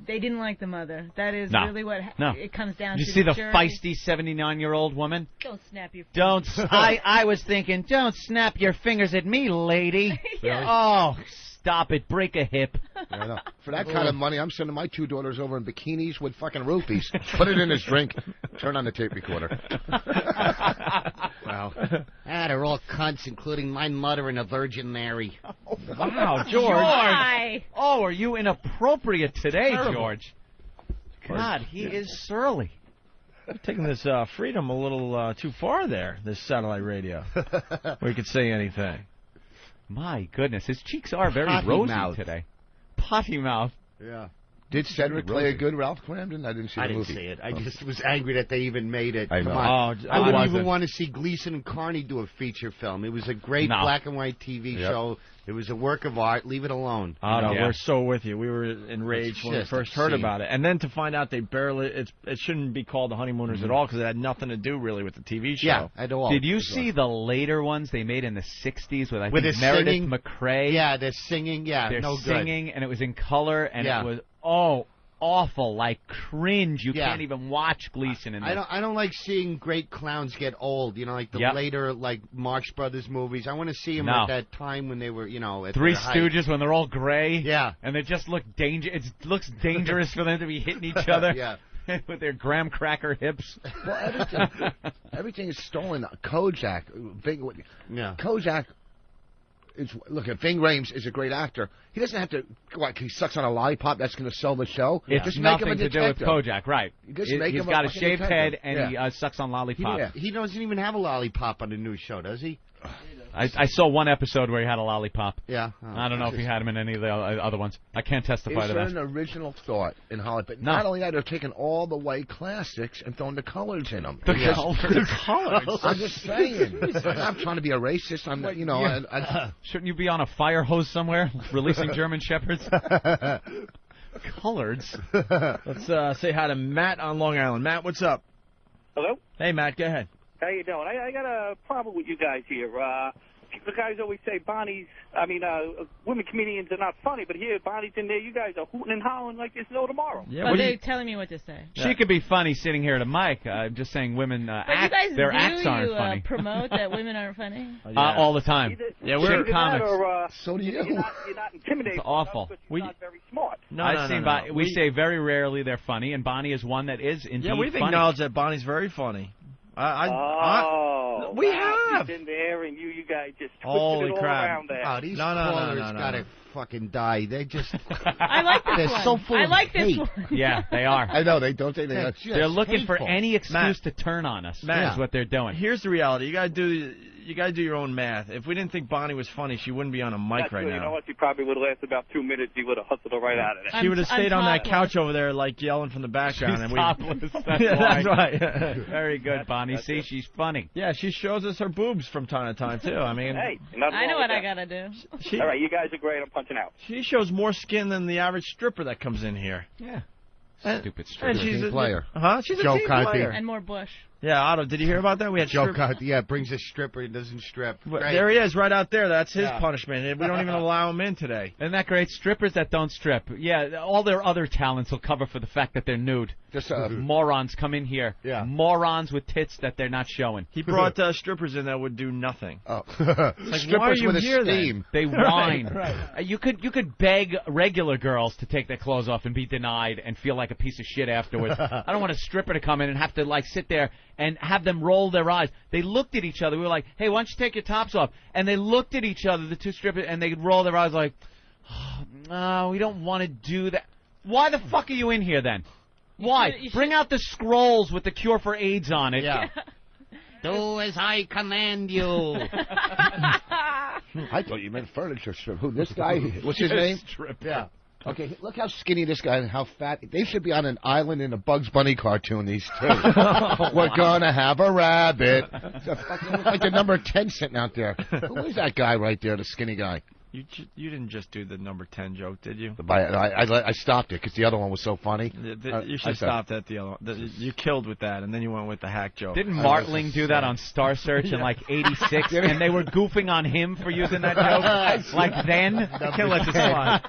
they didn't like the mother. That is No. really what No. it comes down You to. see the jury. feisty 79-year-old woman? Don't snap your Don't. I was thinking, don't snap your fingers at me, lady. Yeah. Oh, stop it. Break a hip. I know. For that kind of money, I'm sending my two daughters over in bikinis with fucking rupees. Put it in his drink. Turn on the tape recorder. Wow. They're all cunts, including my mother and the Virgin Mary. Wow, George. Why? Oh, are you inappropriate today, Terrible. George? God, he is surly. You're taking this freedom a little too far there, this satellite radio, where you could say anything. My goodness, his cheeks are very Potty rosy mouth. today. Potty mouth. Yeah. Did Cedric play a good Ralph Cramden? I didn't see the I didn't movie. see it. I just was angry that they even made it. I know. Come on. Oh, I wouldn't wasn't. even want to see Gleason and Carney do a feature film. It was a great No. black and white TV Yep. show. It was a work of art. Leave it alone. Oh, no, Yeah. we're so with you. We were enraged when we just first heard obscene. about it. And then to find out it shouldn't be called The Honeymooners at all because it had nothing to do really with the TV show. Yeah, at all. Did you see the later ones they made in the 60s with, I With think, the Meredith singing? McRae? Yeah, they're singing. Yeah, They're no good. singing, and it was in color, and Yeah. it was, awful, like cringe. You can't even watch Gleason in this. I don't like seeing great clowns get old. Like the Yep. later, like Marx Brothers movies. I want to see them No. at that time when they were, at Three their height. Stooges when they're all gray. Yeah. And they just look it looks dangerous for them to be hitting each other. Yeah. with their graham cracker hips. Well, everything is stolen. Kojak, Kojak. Look, Ving Rhames is a great actor. He doesn't have to. He sucks on a lollipop. That's going to sell the show. It's just make him a nothing to do with detective. Kojak, right? He's got a shaved head and he sucks on lollipops. He doesn't even have a lollipop on the new show, does he? I saw one episode where he had a lollipop. Yeah. I don't know if he had him in any of the other ones. I can't testify to that. It's an original thought in Hollywood. But not only that, they're taking all the white classics and throwing the colors in them. The colors? I'm just saying. I'm trying to be a racist. I'm not, Shouldn't you be on a fire hose somewhere releasing German Shepherds? Colors. Let's say hi to Matt on Long Island. Matt, what's up? Hello? Hey, Matt, go ahead. How you doing? I got a problem with you guys here. The guys always say women comedians are not funny, but here Bonnie's in there. You guys are hooting and hollering like there's no tomorrow. Yeah, but they're telling me what to say. She could be funny sitting here at a mic. I'm just saying women act. You guys their acts aren't funny. Promote that women aren't funny? All the time. We're comics. So do you. You're not intimidated. It's awful. You're not very smart. No. We say very rarely they're funny, and Bonnie is one that is indeed funny. Yeah, we've acknowledged that Bonnie's very funny. We have been there, and you guys just twisted Holy it all crap. around there. Oh, these callers gotta fucking die. They just. I like this they're one. so full of hate. This one. Yeah, they are. I know they don't. They're looking for any excuse to turn on us. That's what they're doing. Here's the reality. You gotta do your own math. If we didn't think Bonnie was funny, she wouldn't be on a mic right now. You know what? She probably would have lasted about 2 minutes. He would have hustled her right out of there. She would have stayed on that couch over there, like yelling from the background. She's topless. That's right. Very good, Bonnie. See, she's funny. Yeah, she shows us her boobs from time to time too. I mean, hey, I know what I gotta do. All right, you guys are great. I'm punching out. She shows more skin than the average stripper that comes in here. Yeah. Stupid stripper. And she's a player. She's a Joe team Conti. player. And more Bush. Yeah, Otto, did you hear about that? We had Joe Conti, brings a stripper. He doesn't strip. There he is, right out there. That's his punishment. We don't even allow him in today. Isn't that great? Strippers that don't strip. Yeah, all their other talents will cover for the fact that they're nude. Just morons come in here. Yeah. Morons with tits that they're not showing. He brought strippers in that would do nothing. Oh. Like, Strippers why are you with here a steam. They whine. Right. You could beg regular girls to take their clothes off and be denied and feel like a piece of shit afterwards. I don't want a stripper to come in and have to sit there and have them roll their eyes. They looked at each other. We were like, hey, why don't you take your tops off? And they looked at each other, the two strippers, and they roll their eyes like, oh, no, we don't want to do that. Why the fuck are you in here then? Why? Bring out the scrolls with the cure for AIDS on it. Yeah. Do as I command you. I thought you meant furniture strip. Who, this guy? What's his name? Strip. Yeah. Okay, look how skinny this guy and how fat. They should be on an island in a Bugs Bunny cartoon, these two. We're gonna have a rabbit. It's like the number 10 sitting out there. Who is that guy right there, the skinny guy? You didn't just do the number 10 joke, did you? I stopped it because the other one was so funny. You should have stopped at the other one. You killed with that, and then you went with the hack joke. Didn't Martling do that on Star Search in like 86, and they were goofing on him for using that joke? Like then? I can't let this slide.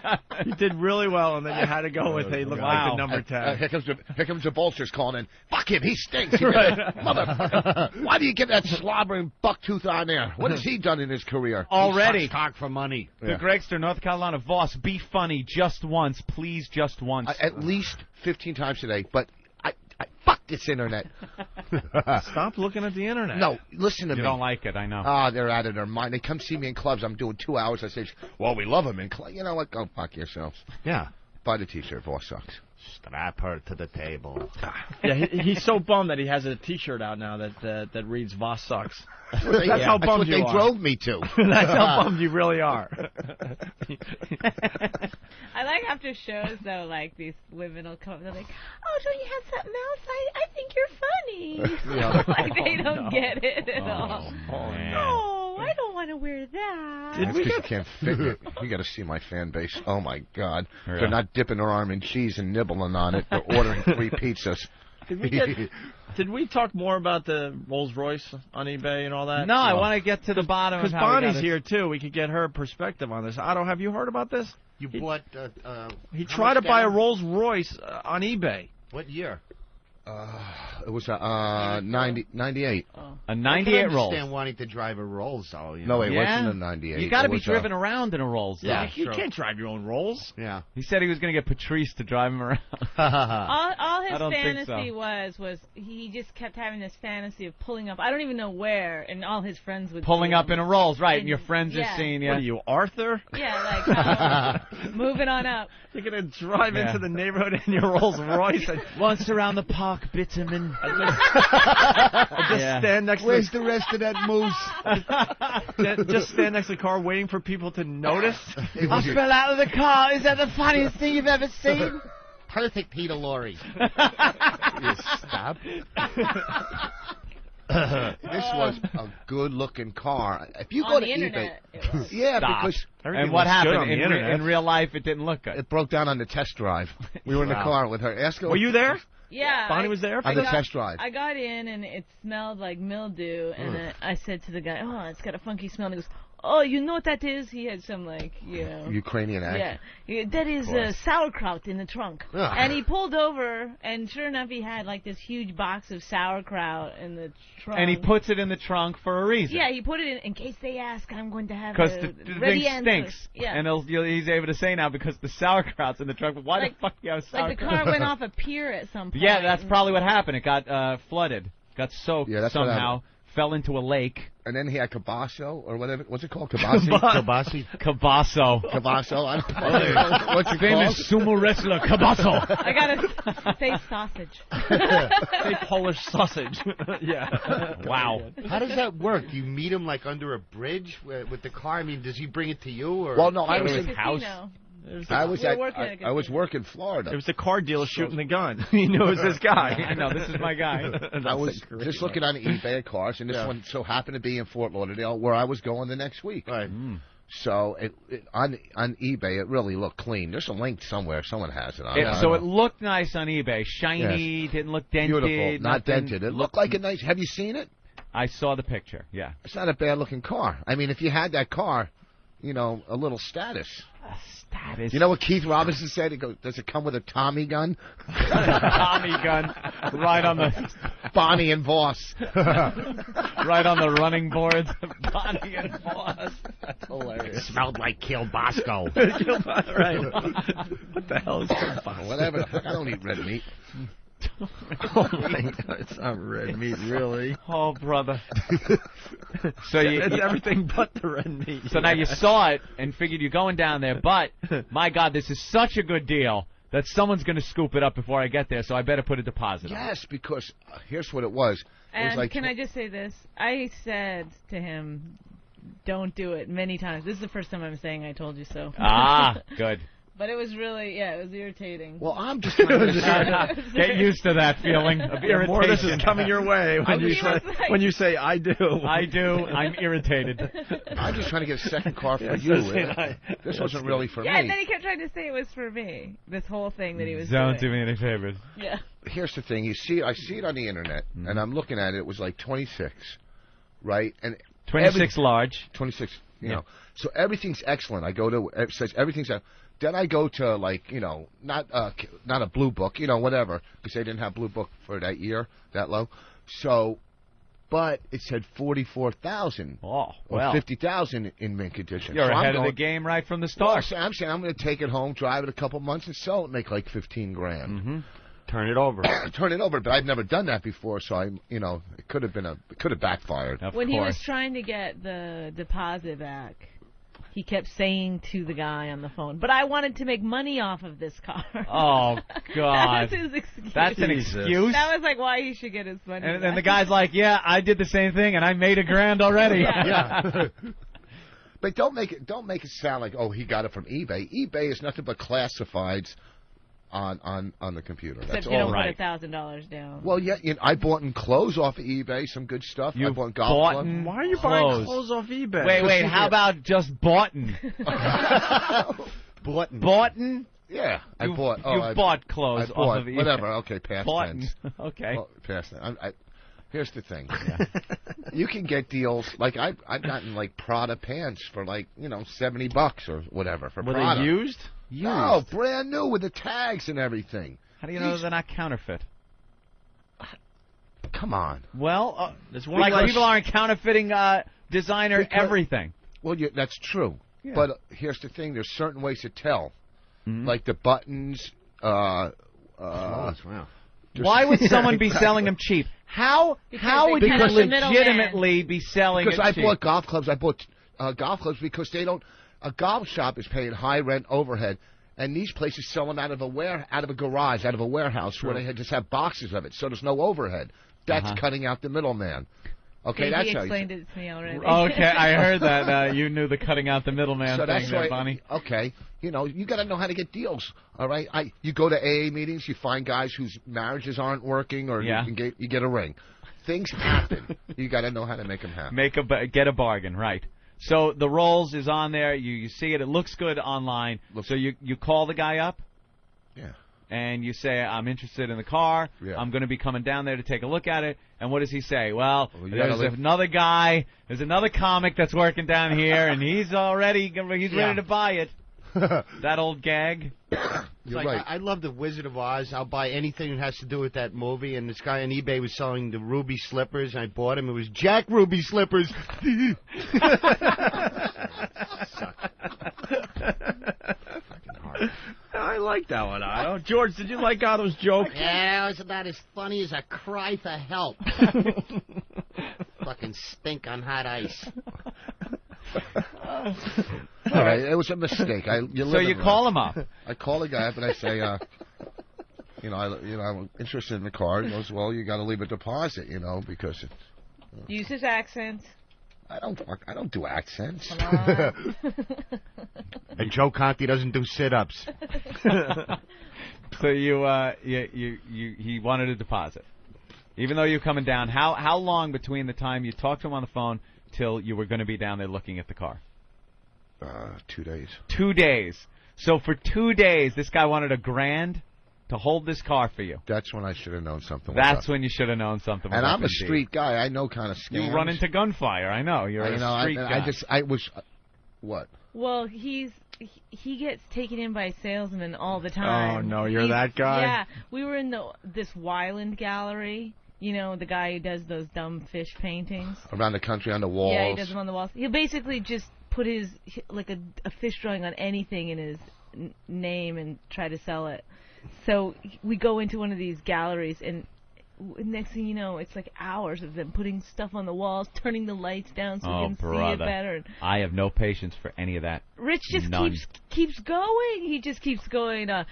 You did really well, and then you had to go with, hey, look like the number 10. Here comes the vultures calling in. Fuck him, he stinks. Mother, why do you get that slobbering bucktooth on there? What has he done in his career? Already. Talk for money. The Gregster, North Carolina Voss, be funny just once, please, just once. At least 15 times today, but I fuck this internet. Stop looking at the internet. No, listen to me. You don't like it, I know. They're out of their mind. They come see me in clubs. I'm doing 2 hours. I say, well, we love them in clubs. You know what? Go fuck yourselves. Yeah. Buy the T-shirt. Voss sucks. Strap her to the table. Yeah, he's so bummed that he has a T-shirt out now that reads Voss sucks. That's how bummed you are. That's what they drove me to. That's how bummed you really are. I like after shows, though, like these women will come up and they're like, oh, don't you have something else? I think you're funny. Yeah. Like they don't get it at all. Oh, man. No, I don't want to wear that. That's because you can't fit it. You got to see my fan base. Oh, my God. Yeah. They're not dipping their arm in cheese and nibbling on it. They're ordering 3 pizzas. Did we talk more about the Rolls Royce on eBay and all that? No, I want to get to the bottom of how Bonnie's here, too. We could get her perspective on this. Otto, have you heard about this? You bought... he tried to buy a Rolls Royce on eBay. What year? It was 98. A 98 I Rolls. understand wanting to drive a Rolls, though. You No, know? it wasn't a 98. You got to It be was, driven around in a Rolls. Yeah, you can't drive your own Rolls. Yeah. He said he was going to get Patrice to drive him around. All his I don't think fantasy so. was he just kept having this fantasy of pulling up. I don't even know where, and all his friends would Pulling see up him. in a Rolls, right, and your And- friends yeah. are seeing you. What are you, Arthur? Yeah, like moving on up. You're going to drive Yeah. into the neighborhood in your Rolls Royce and Once around the park, bitumen. just stand next Where's to the rest of that moose? just stand next to the car waiting for people to notice. I fell out of the car. Is that the funniest thing you've ever seen? Perfect Peter Lorre. You stop. This was a good-looking car. If you On go the to internet, eBay, it was. yeah, Stop. because And what looks good on happened the internet. in real life? It didn't look good. it broke down on the test drive. We were in the Wow. car with her. Ask her. Were you there? Yeah, Bonnie was there on for the that? test drive? I got in and it smelled like mildew, and I said to the guy, "Oh, it's got a funky smell." And he goes, "Oh, you know what that is?" He had some Ukrainian accent. Yeah, that is sauerkraut in the trunk. Ugh. And he pulled over, and sure enough, he had like this huge box of sauerkraut in the trunk. And he puts it in the trunk for a reason. Yeah, he put it in case they ask. I'm going to have Because a the ready thing answer. stinks. Yeah. And he's able to say now because the sauerkraut's in the trunk. But why Like- the fuck do you have sauerkraut? Like the car went off a pier at some point. Yeah, that's probably what happened. It got flooded. Got soaked Yeah, that's what somehow. Fell into a lake. And then he had Cabasso, or whatever. What's it called? Cabasi? Kabasi. Cabasso. Cabasso. I don't know. What's it Famous called? sumo wrestler Cabasso. I gotta say sausage. Say Polish sausage. Yeah. Wow. How does that work? You meet him like under a bridge with the car? I mean, does he bring it to you or? Well, no, I It was was in a casino. I was We were at working at a I was casino. working in Florida. It was the car dealer shooting the gun. He knew it was this guy. I know, this is my guy. I was just looking on eBay at cars, and this one so happened to be in Fort Lauderdale, where I was going the next week. Right. So on eBay, it really looked clean. There's a link somewhere. Someone has it on. So it looked nice on eBay. Shiny, didn't look dented. Beautiful, not nothing. dented. It looked like a nice. Have you seen it? I saw the picture, yeah. It's not a bad looking car. I mean, if you had that car, you know, a little status. Status. You know what Keith Robinson said? He goes, "Does it come with a Tommy gun?" Tommy gun, right on the Bonnie and Voss. right on the running boards. Bonnie and Voss. That's hilarious. Smelled like kielbasa. Right. What the hell is that? Whatever. The fuck, I don't eat red meat. Oh my God, it's not red meat, really. Oh, brother. So It's everything but the red meat. So now you saw it and figured you're going down there, but my God, this is such a good deal that someone's going to scoop it up before I get there, so I better put a deposit on it. Yes, because here's what it was. It was And like can I just say this? I said to him, "Don't do it," many times. This is the first time I'm saying "I told you so." Ah, good. But it was really, it was irritating. Well, I'm just trying to Get used to that feeling of irritation. More of this is coming your way when you say "I do." I do. I'm irritated. I'm just trying to get a second car for Yes, you. that's This wasn't really for Yeah, and me. then he kept trying to say it was for me. This whole thing that he was Don't do doing. me any favors. Yeah. Here's the thing. I see it on the internet, and I'm looking at it. It was like 26, right? And 26 large. 26. You know, so everything's excellent. I go to it says everything's. Then I go to not a blue book, whatever, because they didn't have blue book for that year, that low. So, but it said 44,000 or 50,000 in mint condition. You're so ahead of the game right from the start. Well, I'm saying I'm going to take it home, drive it a couple months, and sell it, make like 15 grand. Mm-hmm. Turn it over. Turn it over, but I've never done that before, so it could have backfired. When he was trying to get the deposit back, he kept saying to the guy on the phone, "But I wanted to make money off of this car." Oh, God. That was his excuse. That's an excuse? That was like why he should get his money And back. the guy's like, yeah, I did the same thing, and I made $1,000 already. Yeah. But don't make it sound like, oh, he got it from eBay. eBay is nothing but classifieds on the computer. Except That's you all don't right. put $1,000 down. Well, yeah, I bought clothes off of eBay, some good stuff. I bought golf bought clubs. Why are you buying clothes off eBay? Wait, how about just boughten? Boughten? Yeah, I You bought. bought clothes I bought, off of eBay. whatever. Okay, past Boughten. tense. Okay. Well, past tense. Here's the thing. You can get deals like I've gotten like Prada pants for like $70 or whatever for Were Prada. they used? No, brand new with the tags and everything. How do you know they're not counterfeit? come on. Well, like people aren't counterfeiting designer everything. Well, that's true. Yeah. But here's the thing: there's certain ways to tell, like the buttons. Wow. Why would someone be selling them cheap? How would you legitimately be selling it cheap? Because I bought golf clubs. I bought golf clubs because they don't. A golf shop is paying high rent overhead, and these places sell them out of a garage, out of a warehouse where they just have boxes of it, so there's no overhead. That's cutting out the middleman. Okay, that's he how explained it to me already. Okay, I heard that. You knew the cutting out the middleman thing there, Bonnie. Okay, you got to know how to get deals. All right, you go to AA meetings, you find guys whose marriages aren't working, or you get a ring. Things happen. You got to know how to make them happen. Get a bargain, right? So the rolls is on there. You see it. It looks good online. So you call the guy up. Yeah. And you say, I'm interested in the car. Yeah. I'm going to be coming down there to take a look at it. And what does he say? Well, there's another guy. There's another comic that's working down here, and he's ready to buy it. That old gag. It's like, right. I love the Wizard of Oz. I'll buy anything that has to do with that movie. And this guy on eBay was selling the ruby slippers, and I bought him. It was Jack Ruby slippers. I like that one, Otto. George, did you like Otto's joke? Yeah, it was about as funny as a cry for help. Fucking stink on hot ice. All right, it was a mistake. So you call him up. I call the guy up and I say, I'm interested in the car. He goes, well, you got to leave a deposit, because. Use his accent. I don't do accents. And Joe Conti doesn't do sit-ups. So he wanted a deposit, even though you're coming down. How long between the time you talked to him on the phone till you were going to be down there looking at the car? 2 days. 2 days. So for 2 days, this guy wanted $1,000 to hold this car for you. That's when I should have known something. That's when you should have known something. And I'm a street guy. I know kind of scams. You run into gunfire. I know. You're a street guy. I was. What? Well, he gets taken in by salesmen all the time. Oh no, you're that guy. Yeah, we were in this Wyland gallery. The guy who does those dumb fish paintings around the country on the walls. Yeah, he does them on the walls. He'll basically just put his a fish drawing on anything in his name and try to sell it. So we go into one of these galleries, and next thing you know, it's like hours of them putting stuff on the walls, turning the lights down so we can see it better. I have no patience for any of that. Rich just keeps going. He just keeps going. Can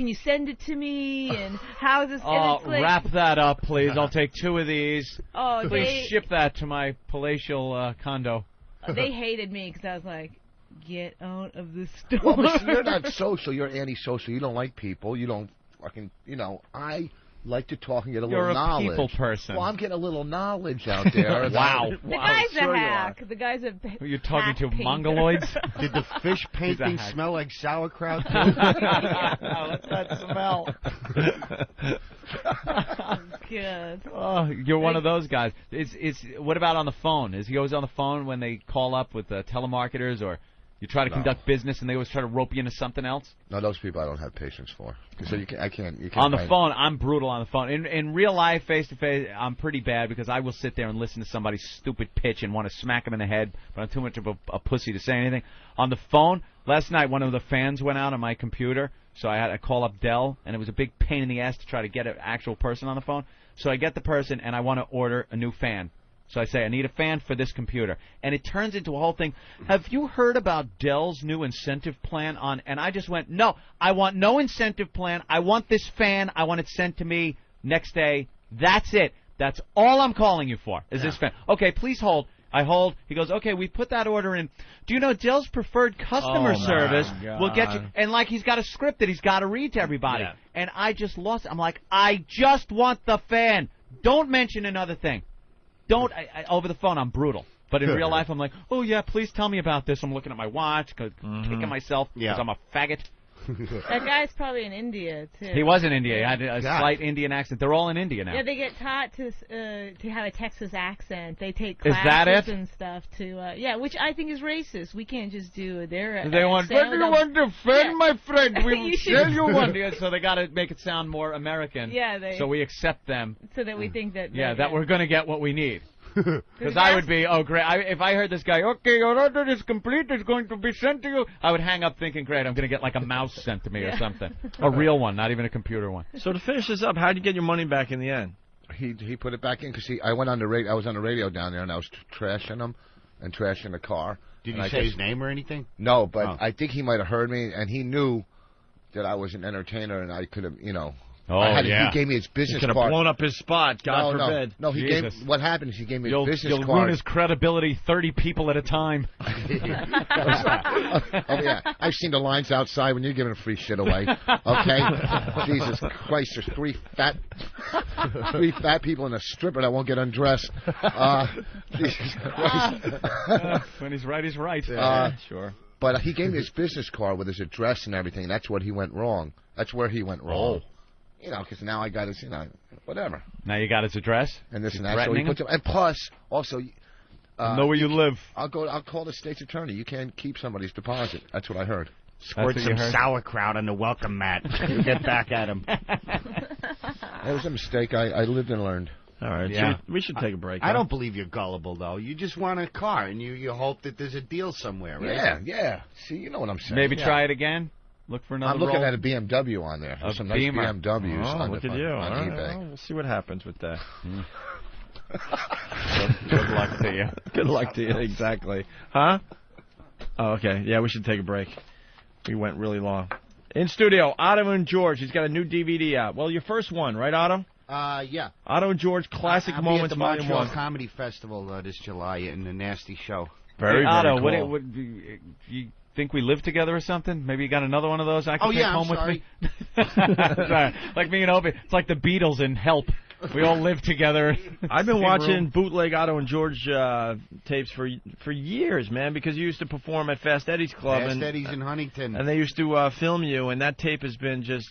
you send it to me? And how's this? Oh, wrap that up, please. I'll take 2 of these. Oh, please ship that to my palatial condo. They hated me because I was like, get out of the store. Well, you're not social. You're antisocial. You don't like people. You don't fucking, I like to talk and get a little knowledge. You're a people person. Well, I'm getting a little knowledge out there. Wow. The guy's a hack. The guy's a Who are you talking to, painter. Mongoloids? Did the fish painting smell like sauerkraut, too? What's that smell? Good. Oh, you're one of those guys. What about on the phone? Is he always on the phone when they call up with telemarketers, or you try to conduct business and they always try to rope you into something else? No, those people I don't have patience for. So you can't. On the phone, I'm brutal on the phone. In real life, face to face, I'm pretty bad because I will sit there and listen to somebody's stupid pitch and want to smack them in the head, but I'm too much of a pussy to say anything. On the phone, last night one of the fans went out on my computer, so I had to call up Dell, and it was a big pain in the ass to try to get an actual person on the phone. So I get the person, and I want to order a new fan. So I say, I need a fan for this computer. And it turns into a whole thing. Have you heard about Dell's new incentive plan on? And I just went, no, I want no incentive plan. I want this fan. I want it sent to me next day. That's it. That's all I'm calling you for is this fan. Okay, please hold. I hold. He goes, okay, we put that order in. Do you know Dell's preferred customer service will get you? And like he's got a script that he's got to read to everybody. Yeah. And I just lost it. I'm like, I just want the fan. Don't mention another thing. Over the phone, I'm brutal. But in real life, I'm like, oh, yeah, please tell me about this. I'm looking at my watch, kicking myself because I'm a faggot. That guy's probably in India too. He was in India. He had a slight Indian accent. They're all in India now. Yeah, they get taught to have a Texas accent. They take Is that classes it? and stuff to which I think is racist. We can't just do their. They want. What do you want to defend, my friend? We will tell you one. So they got to make it sound more American. Yeah, so we accept them. So that we think that. That we're going to get what we need. Because I would be, great. If I heard this guy, okay, your order is complete, it's going to be sent to you, I would hang up thinking, great, I'm going to get like a mouse sent to me or something. A real one, not even a computer one. So to finish this up, how'd you get your money back in the end? He put it back in because I went on the radio. I was on the radio down there and I was trashing him and trashing the car. Did you say his name or anything? No, but I think he might have heard me and he knew that I was an entertainer and I could have, he gave me his business card. He could have blown up his spot, God forbid. No, he gave. What happened is he gave me his business card. You'll ruin his credibility 30 people at a time. I've seen the lines outside when you're giving free shit away. Okay? Jesus Christ, there's three fat people in a stripper that won't get undressed. Jesus Christ. When he's right, he's right. Sure. But he gave me his business card with his address and everything. That's what he went wrong. That's where he went wrong. Because now I got his, whatever. Now you got his address? And this and that. So he puts it, and plus, also... know where you live. I'll call the state's attorney. You can't keep somebody's deposit. That's what I heard. Squirt some sauerkraut on the welcome mat. You get back at him. It was a mistake. I lived and learned. All right. Yeah. We should take a break. I don't believe you're gullible, though. You just want a car, and you hope that there's a deal somewhere, right? Yeah. See, you know what I'm saying. Maybe try it again? Look for another I'm looking at a BMW on there. A some Beamer. nice BMWs on look at you. on All eBay. right. Well, we'll see what happens with that. Good luck to you. Good luck to you, exactly. Huh? Oh, okay. Yeah, we should take a break. We went really long. In studio, Otto and George. He's got a new DVD out. Well, your first one, right, Otto? Yeah. Otto and George, Classic Moments, I'll be at the Volume Montreal 1. Comedy Festival this July in the Nasty Show. Very Otto, cool. What you think we live together or something? Maybe you got another one of those I can take home with me? Sorry. Like me and Opie. It's like the Beatles in Help. We all live together. I've been watching bootleg Otto and George tapes for years, man, because you used to perform at Fast Eddie's Club. Fast Eddie's in Huntington. And they used to film you, and that tape has been just,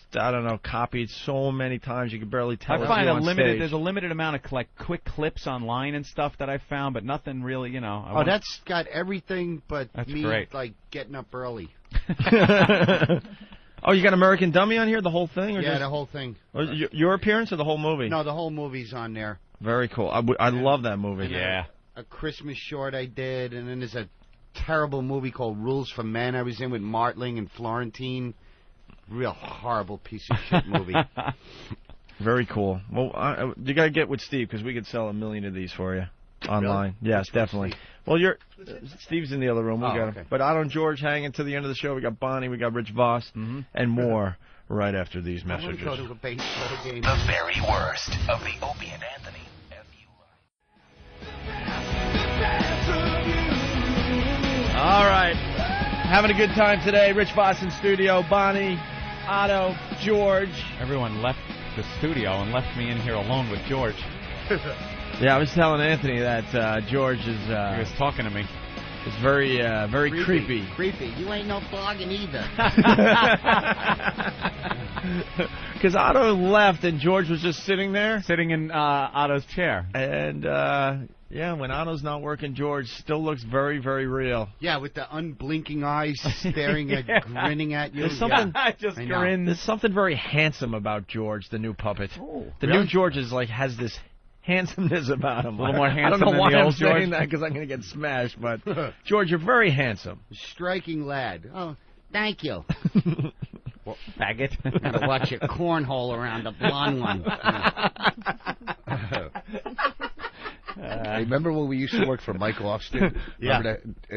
copied so many times you could barely tell. I find there's a limited amount of quick clips online and stuff that I found, but nothing really, that's got everything but me, great. getting up early. Oh, you got American Dummy on here, the whole thing? Or yeah, the whole thing. Your appearance or the whole movie? No, the whole movie's on there. Very cool. I love that movie. Yeah. A Christmas short I did, and then there's a terrible movie called Rules for Men I was in with Martling and Florentine. Real horrible piece of shit movie. Very cool. Well, you got to get with Steve, because we could sell 1 million of these for you. Online. Really? Yes, definitely. Well, Steve's in the other room. We got him. But Otto and George hanging to the end of the show. We got Bonnie, we got Rich Voss, and more right after these messages. I want to go to a baseball game. The very worst of the Opie and Anthony. All right. Having a good time today. Rich Voss in studio. Bonnie, Otto, George. Everyone left the studio and left me in here alone with George. Yeah, I was telling Anthony that George is... he was talking to me. It's very creepy. Creepy. You ain't no blogging either. Because Otto left and George was just sitting there. Sitting in Otto's chair. And, when Otto's not working, George still looks very, very real. Yeah, with the unblinking eyes staring grinning at you. There's something, There's something very handsome about George, the new puppet. Oh, the new George is has this handsomeness about him. A little more handsome I don't know than why the I'm old saying George. that, because I'm going to get smashed, but George, you're very handsome. Striking lad. Oh, thank you. Well, faggot. Gotta watch your cornhole around the blonde one. Remember when we used to work for Mike Austin? Yeah.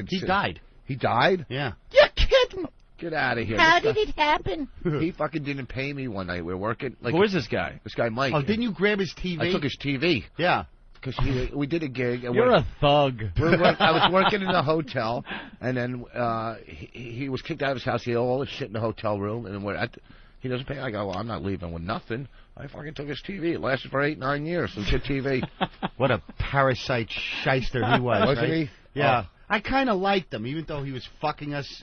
He died. He died? Yeah. You're kidding. Get out of here. How did it happen? He fucking didn't pay me one night. We were working. Who is this guy? This guy, Mike. Oh, didn't you grab his TV? I took his TV. Yeah. Because we did a gig. And You're a thug. I was working in a hotel, and then he was kicked out of his house. He had all his shit in the hotel room, and he doesn't pay. I go, well, I'm not leaving with nothing. I fucking took his TV. It lasted for 8-9 years. It was good TV. What a parasite shyster he was. Wasn't right? he? Yeah. Oh. I kind of liked him, even though he was fucking us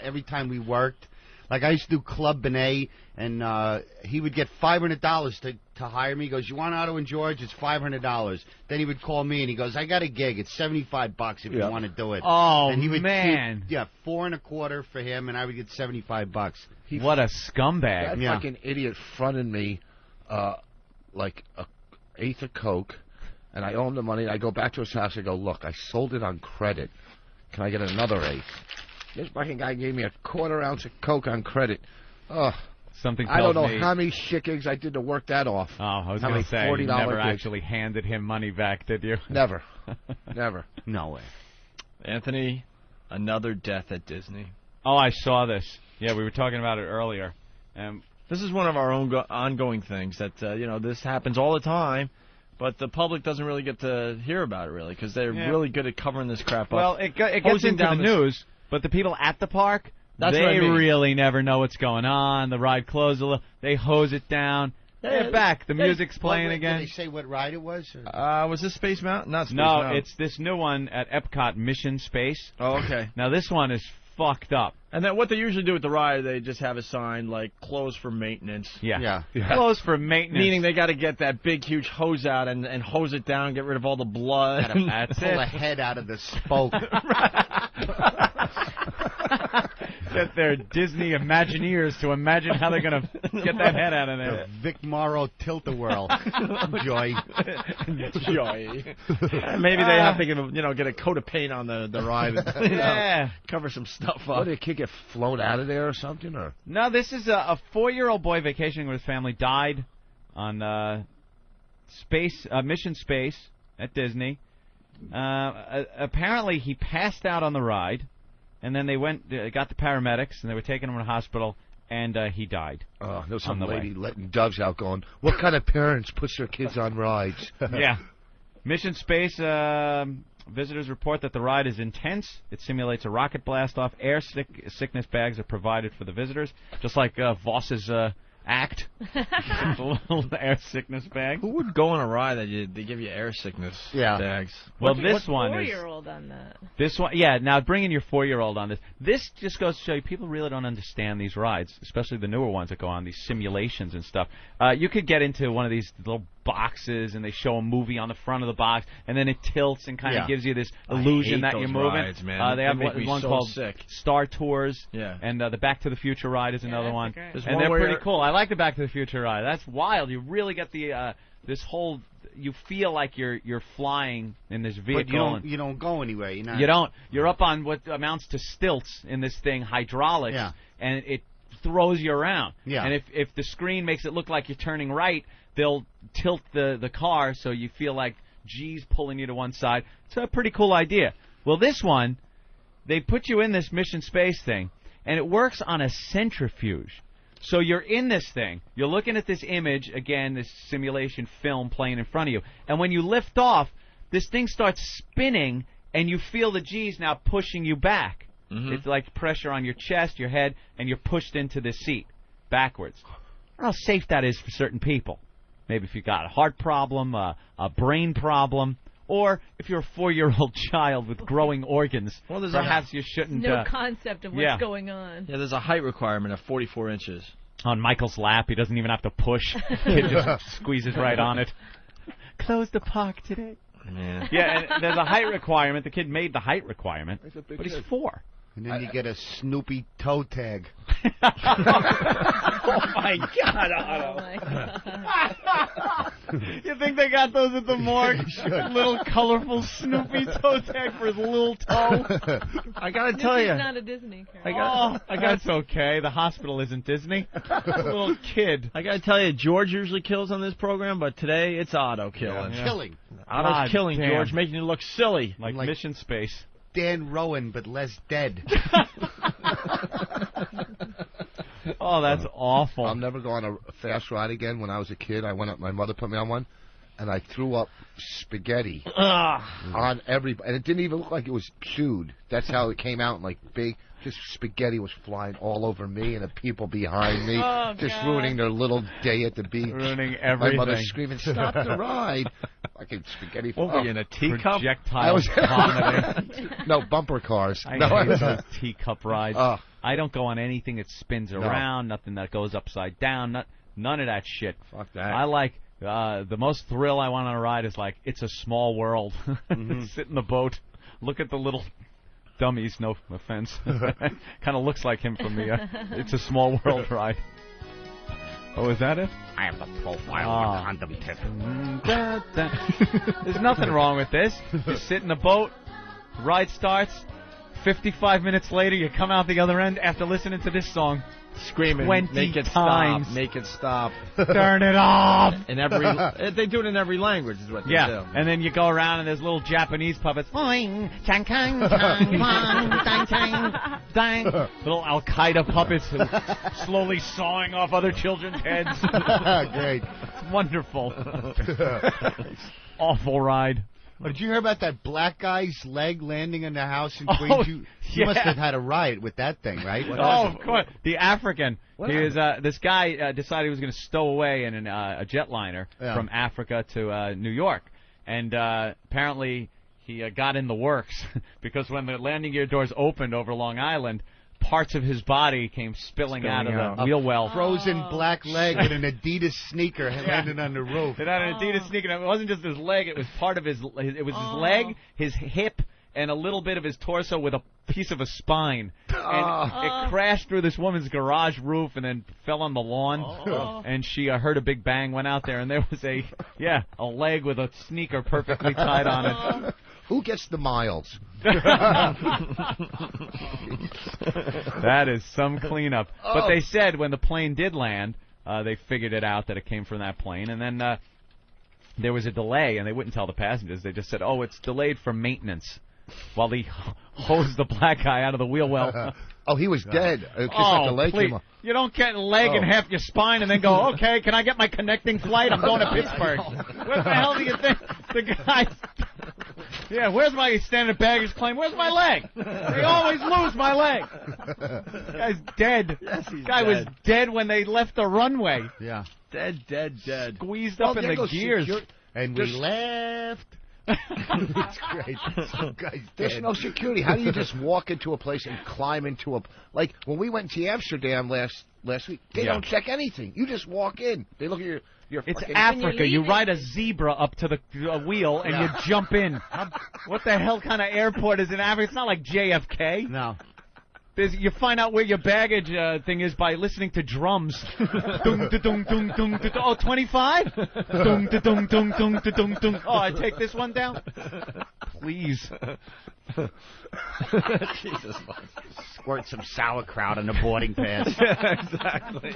every time we worked. Like, I used to do Club Benet, and he would get $500 to hire me. He goes, you want Otto and George? It's $500. Then he would call me, and he goes, I got a gig. It's $75 if you want to do it. Oh, and he would man. $4.25 for him, and I would get $75. What a scumbag. That fucking idiot fronted me like an eighth of Coke, and I owe him the money. And I go back to his house. I go, look, I sold it on credit. Can I get another eighth? This fucking guy gave me a quarter ounce of Coke on credit. Ugh. Something I don't know me. how many shit gigs I did to work that off. Oh, I was going to say, you never gigs. actually handed him money back, did you? Never. Never. No way. Anthony, another death at Disney. Oh, I saw this. Yeah, we were talking about it earlier. This is one of our own ongoing things that, this happens all the time. But the public doesn't really get to hear about it, really, because they're really good at covering this crap up. Well, it gets into the news, but the people at the park, they really never know what's going on. The ride closed a little. They hose it down. They're back. The music's playing again. Did they say what ride it was? Was this Space Mountain? Not Space Mountain. No, it's this new one at Epcot, Mission Space. Oh, okay. Now, this one is fucked up. And then what they usually do with the ride, they just have a sign like "closed for maintenance." Yeah. Closed for maintenance. Meaning they got to get that big, huge hose out and hose it down, get rid of all the blood. That's pull a head out of the spoke. Get their Disney Imagineers to imagine how they're going to get that head out of there. The Vic Morrow Tilt-A-Whirl. Joy. Maybe they have to get a coat of paint on the ride and cover some stuff up. What, did a kid get flown out of there or something? Or? No, this is a 4-year-old boy vacationing with his family. Died on Mission Space at Disney. Apparently, he passed out on the ride. And then they got the paramedics, and they were taking him to the hospital, and he died. Oh, there's some lady letting doves out going, what kind of parents puts their kids on rides? Yeah. Mission Space visitors report that the ride is intense. It simulates a rocket blast-off. Air sickness bags are provided for the visitors, just like Voss's act. A little air sickness bag. Who would go on a ride that they give you air sickness bags? Well, this one is 4-year-old on that. This one, yeah. Now bringing your 4-year-old on this. This just goes to show you people really don't understand these rides, especially the newer ones that go on these simulations and stuff. You could get into one of these little boxes, and they show a movie on the front of the box, and then it tilts and kind of gives you this illusion that you're moving. Rides, man. They have one called sick. Star Tours, and the Back to the Future ride is another one, and they're pretty cool. I like the Back to the Future ride. That's wild. You really get the this whole. You feel like you're flying in this vehicle. But you don't go anywhere. You don't. You're up on what amounts to stilts in this thing, hydraulics, and it throws you around. Yeah. And if the screen makes it look like you're turning right, they'll tilt the car so you feel like G's pulling you to one side. It's a pretty cool idea. Well, this one, they put you in this Mission Space thing, and it works on a centrifuge. So you're in this thing. You're looking at this image, again, this simulation film playing in front of you. And when you lift off, this thing starts spinning, and you feel the G's now pushing you back. Mm-hmm. It's like pressure on your chest, your head, and you're pushed into the seat backwards. I don't know how safe that is for certain people. Maybe if you got a heart problem, a brain problem, or if you're a 4-year-old child with growing organs, perhaps you shouldn't. No concept of what's going on. Yeah, there's a height requirement of 44 inches. On Michael's lap, he doesn't even have to push. The kid just squeezes right on it. Close the park today. Man. Yeah, and there's a height requirement. The kid made the height requirement, but he's 4. And then you get a Snoopy toe tag. Oh, my God, Otto. Oh, my God. You think they got those at the morgue? Little colorful Snoopy toe tag for his little toe. I got to tell you. Snoopy's not a Disney character. That's okay. The hospital isn't Disney. A little kid. I got to tell you, George usually kills on this program, but today it's Otto killing. Yeah. Killing. Otto's killing, damn. George, making you look silly. Like Mission Space. Dan Rowan, but less dead. Oh, that's awful. I'll never go on a fast ride again. When I was a kid, my mother put me on one, and I threw up spaghetti on everybody. And it didn't even look like it was chewed. That's how it came out in like big. Just spaghetti was flying all over me and the people behind me, ruining their little day at the beach. Ruining everything. My mother screaming, "Stop the ride!" Fucking spaghetti. What were you in a teacup? Projectile vomiting. No, bumper cars. I hate those teacup rides. I don't go on anything that spins around, nothing that goes upside down, none of that shit. Fuck that. I like the most thrill I want on a ride is like It's a Small World. Sit in the boat, look at the little dummies. No offense, kind of looks like him from the It's a Small World ride. Oh, is that it? I have the profile with condom tip. There's nothing wrong with this. You sit in the boat, ride starts. 55 minutes later, you come out the other end after listening to this song. Screaming, 20 make it times. Stop, make it stop. Turn it off. In every, they do it in every language, is what they do. Yeah, and then you go around and there's little Japanese puppets. Boing, chang, chang, chang, chang, dang, chang, dang. Little Al Qaeda puppets slowly sawing off other children's heads. Great. It's wonderful. Awful ride. Oh, did you hear about that black guy's leg landing in the house in Queens? You must have had a riot with that thing, right? Of course. The African. He was, this guy decided he was going to stow away in a jetliner from Africa to New York. And apparently he got in the works because when the landing gear doors opened over Long Island, parts of his body came spilling out of the wheel well. Frozen black leg and an Adidas sneaker landed on the roof. It had an Adidas sneaker. And it wasn't just his leg. It was part of his. It was his leg, his hip, and a little bit of his torso with a piece of a spine. And it crashed through this woman's garage roof and then fell on the lawn. And she heard a big bang, went out there, and there was a leg with a sneaker perfectly tied on it. Who gets the miles? That is some cleanup. But they said when the plane did land, they figured it out that it came from that plane. And then there was a delay, and they wouldn't tell the passengers. They just said, it's delayed for maintenance, while he hosed the black guy out of the wheel well. He was dead. Please. You don't get a leg and half your spine and then go, okay, can I get my connecting flight? I'm going to Pittsburgh. What the hell do you think? The guy's... Yeah, where's my standard baggage claim? Where's my leg? They always lose my leg. This guy's dead. Yes, he's guy was dead when they left the runway. Yeah. Dead. Squeezed up in the gears. And we left. It's great. Some guy's There's dead. no security. How do you just walk into a place and climb into a... Like, when we went to Amsterdam last week, they don't check anything. You just walk in. They look at your it's Africa. You ride a zebra up to the wheel and you jump in. What the hell kind of airport is in Africa? It's not like JFK. No. You find out where your baggage thing is by listening to drums. Dung, da, dung, dung, dung, da, da. 25? Dung, da, dung, dung, dung, da, dung, dung. I take this one down? Please. Jesus. Squirt some sauerkraut on the boarding pass. Exactly.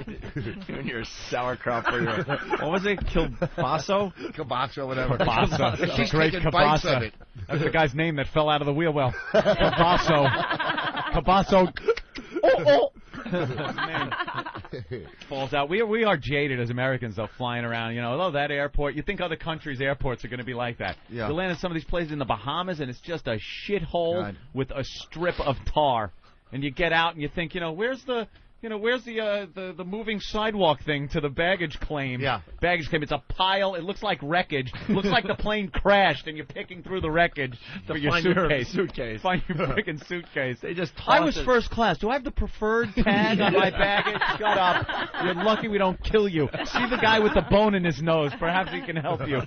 Doing your sauerkraut for your... What was it? Kielbasa? Kielbasa, whatever. Kielbasa. She's Great taking bites of kielbasa. it. That's the guy's name that fell out of the wheel well. Kielbasa. Man. Falls out. We are jaded as Americans, though, flying around. That airport. You think other countries' airports are going to be like that. Yeah. You land in some of these places in the Bahamas, and it's just a shithole with a strip of tar. And you get out, and you think, where's the moving sidewalk thing to the baggage claim? Yeah. Baggage claim. It's a pile. It looks like wreckage. It looks like the plane crashed, and you're picking through the wreckage for your suitcase. Find your freaking suitcase. They just I was first class. Do I have the preferred tag on my baggage? Shut up. You're lucky we don't kill you. See the guy with the bone in his nose. Perhaps he can help you.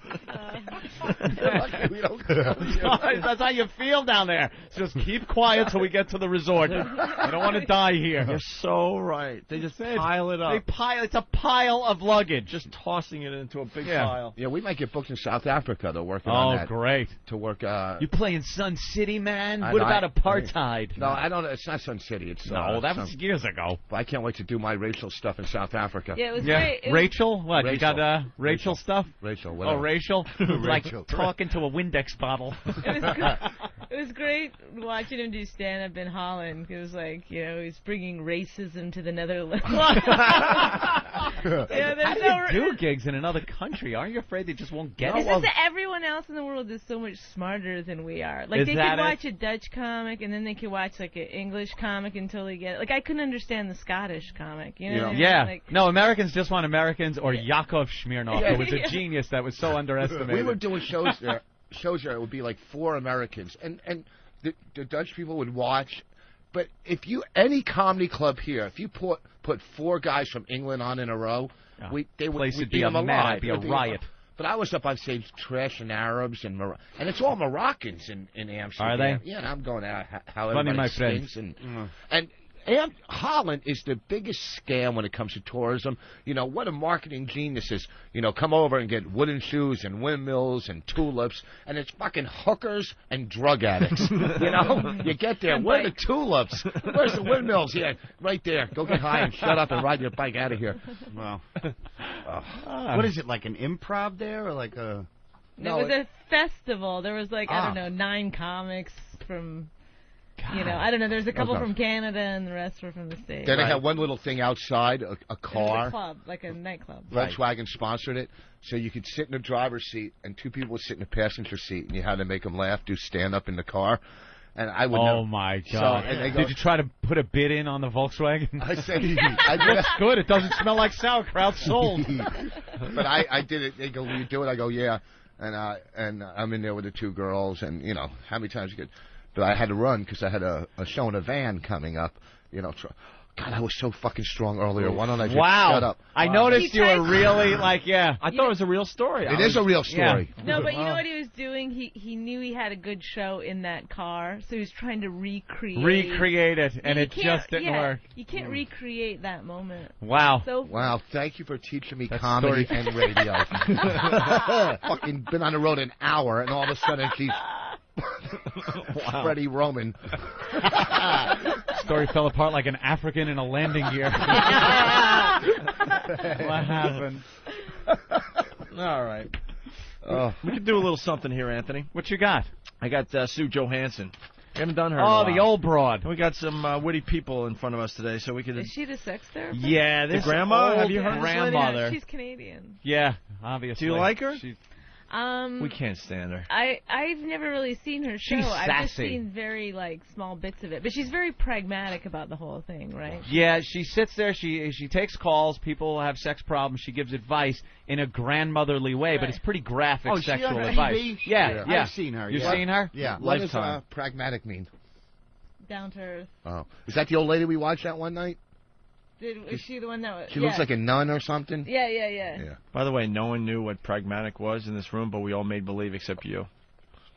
That's how you feel down there. Just keep quiet till we get to the resort. I don't want to die here. You're so right. They just pile it up. It's a pile of luggage. Just tossing it into a big pile. Yeah, we might get booked in South Africa, though, working on that. Oh, great. To work... You play in Sun City, man? What about apartheid? No, I don't... It's not Sun City. It's... No, that was years ago. But I can't wait to do my Rachel stuff in South Africa. Yeah, it was great. Rachel? What? You got Rachel stuff? Rachel, whatever. Oh, Rachel? Like talking to a Windex bottle. It was great watching him do stand-up in Holland. It was like, he's bringing racism to the Netherlands. How do you do gigs in another country? Aren't you afraid they just won't get it? It's just that everyone else in the world is so much smarter than we are. Like, they could watch a Dutch comic, and then they could watch, like, an English comic until they get it. Like, I couldn't understand the Scottish comic. You know what I mean? Yeah. Like, no, Americans just want Americans or Yakov Smirnoff, who was a genius that was so underestimated. We were doing shows there. It would be like 4 Americans, and the Dutch people would watch, But if you any comedy club here, if you put 4 guys from England on in a row, we'd beat them alive. It'd be a riot. But I was up on stage trashing Arabs and it's all Moroccans in Amsterdam. Are they? Yeah, and I'm going out how Funny, everybody my stinks and Holland is the biggest scam when it comes to tourism. You know, what a marketing genius is. You know, come over and get wooden shoes and windmills and tulips, and it's fucking hookers and drug addicts. You know, you get there, where are the tulips? Where's the windmills? Yeah, right there. Go get high and shut up and ride your bike out of here. Wow. What is it, like an improv there, or like a... No, it was a festival. There was like, I don't know, 9 comics from... You know, I don't know. There's a couple from Canada, and the rest were from the States. Then they had one little thing outside, a car. A club, like a nightclub. Volkswagen sponsored it, so you could sit in the driver's seat, and 2 people would sit in the passenger seat, and you had to make them laugh, do stand up in the car. And I would. Oh my God! So, did you try to put a bid in on the Volkswagen? I said, "Looks good. It doesn't smell like sauerkraut." Sold. But I did it. They go, "Will you do it?" I go, "Yeah." And I'm in there with the 2 girls, and you know how many times you could. But I had to run because I had a show in a van coming up. You know, God, I was so fucking strong earlier. Why don't I just shut up? I noticed you were really like, I thought it was a real story. It is a real story. Yeah. No, but you know what he was doing? He knew he had a good show in that car, so he was trying to recreate it, and it just didn't work. You can't recreate that moment. Wow. Wow, thank you for teaching me comedy and radio. Fucking been on the road an hour, and all of a sudden she's... Freddie Roman. Story fell apart like an African in a landing gear. What happened? All right. We could do a little something here, Anthony. What you got? I got Sue Johansson. We haven't done her. Oh, the old broad. We got some witty people in front of us today, so we could. Is she the sex therapist? Yeah, the grandma. Have you heard grandmother? She's Canadian. Yeah, obviously. Do you like her? We can't stand her. I've never really seen her show. She's I've just sassy. seen very small bits of it, but she's very pragmatic about the whole thing, right? Yeah, she sits there. She takes calls. People have sex problems. She gives advice in a grandmotherly way, but it's pretty graphic sexual advice. TV? Yeah. I've seen her. You've seen her? Yeah. What does pragmatic mean? Down to earth. Oh, is that the old lady we watched that one night? Was she the one that was... She looks like a nun or something? Yeah. By the way, no one knew what pragmatic was in this room, but we all made believe except you.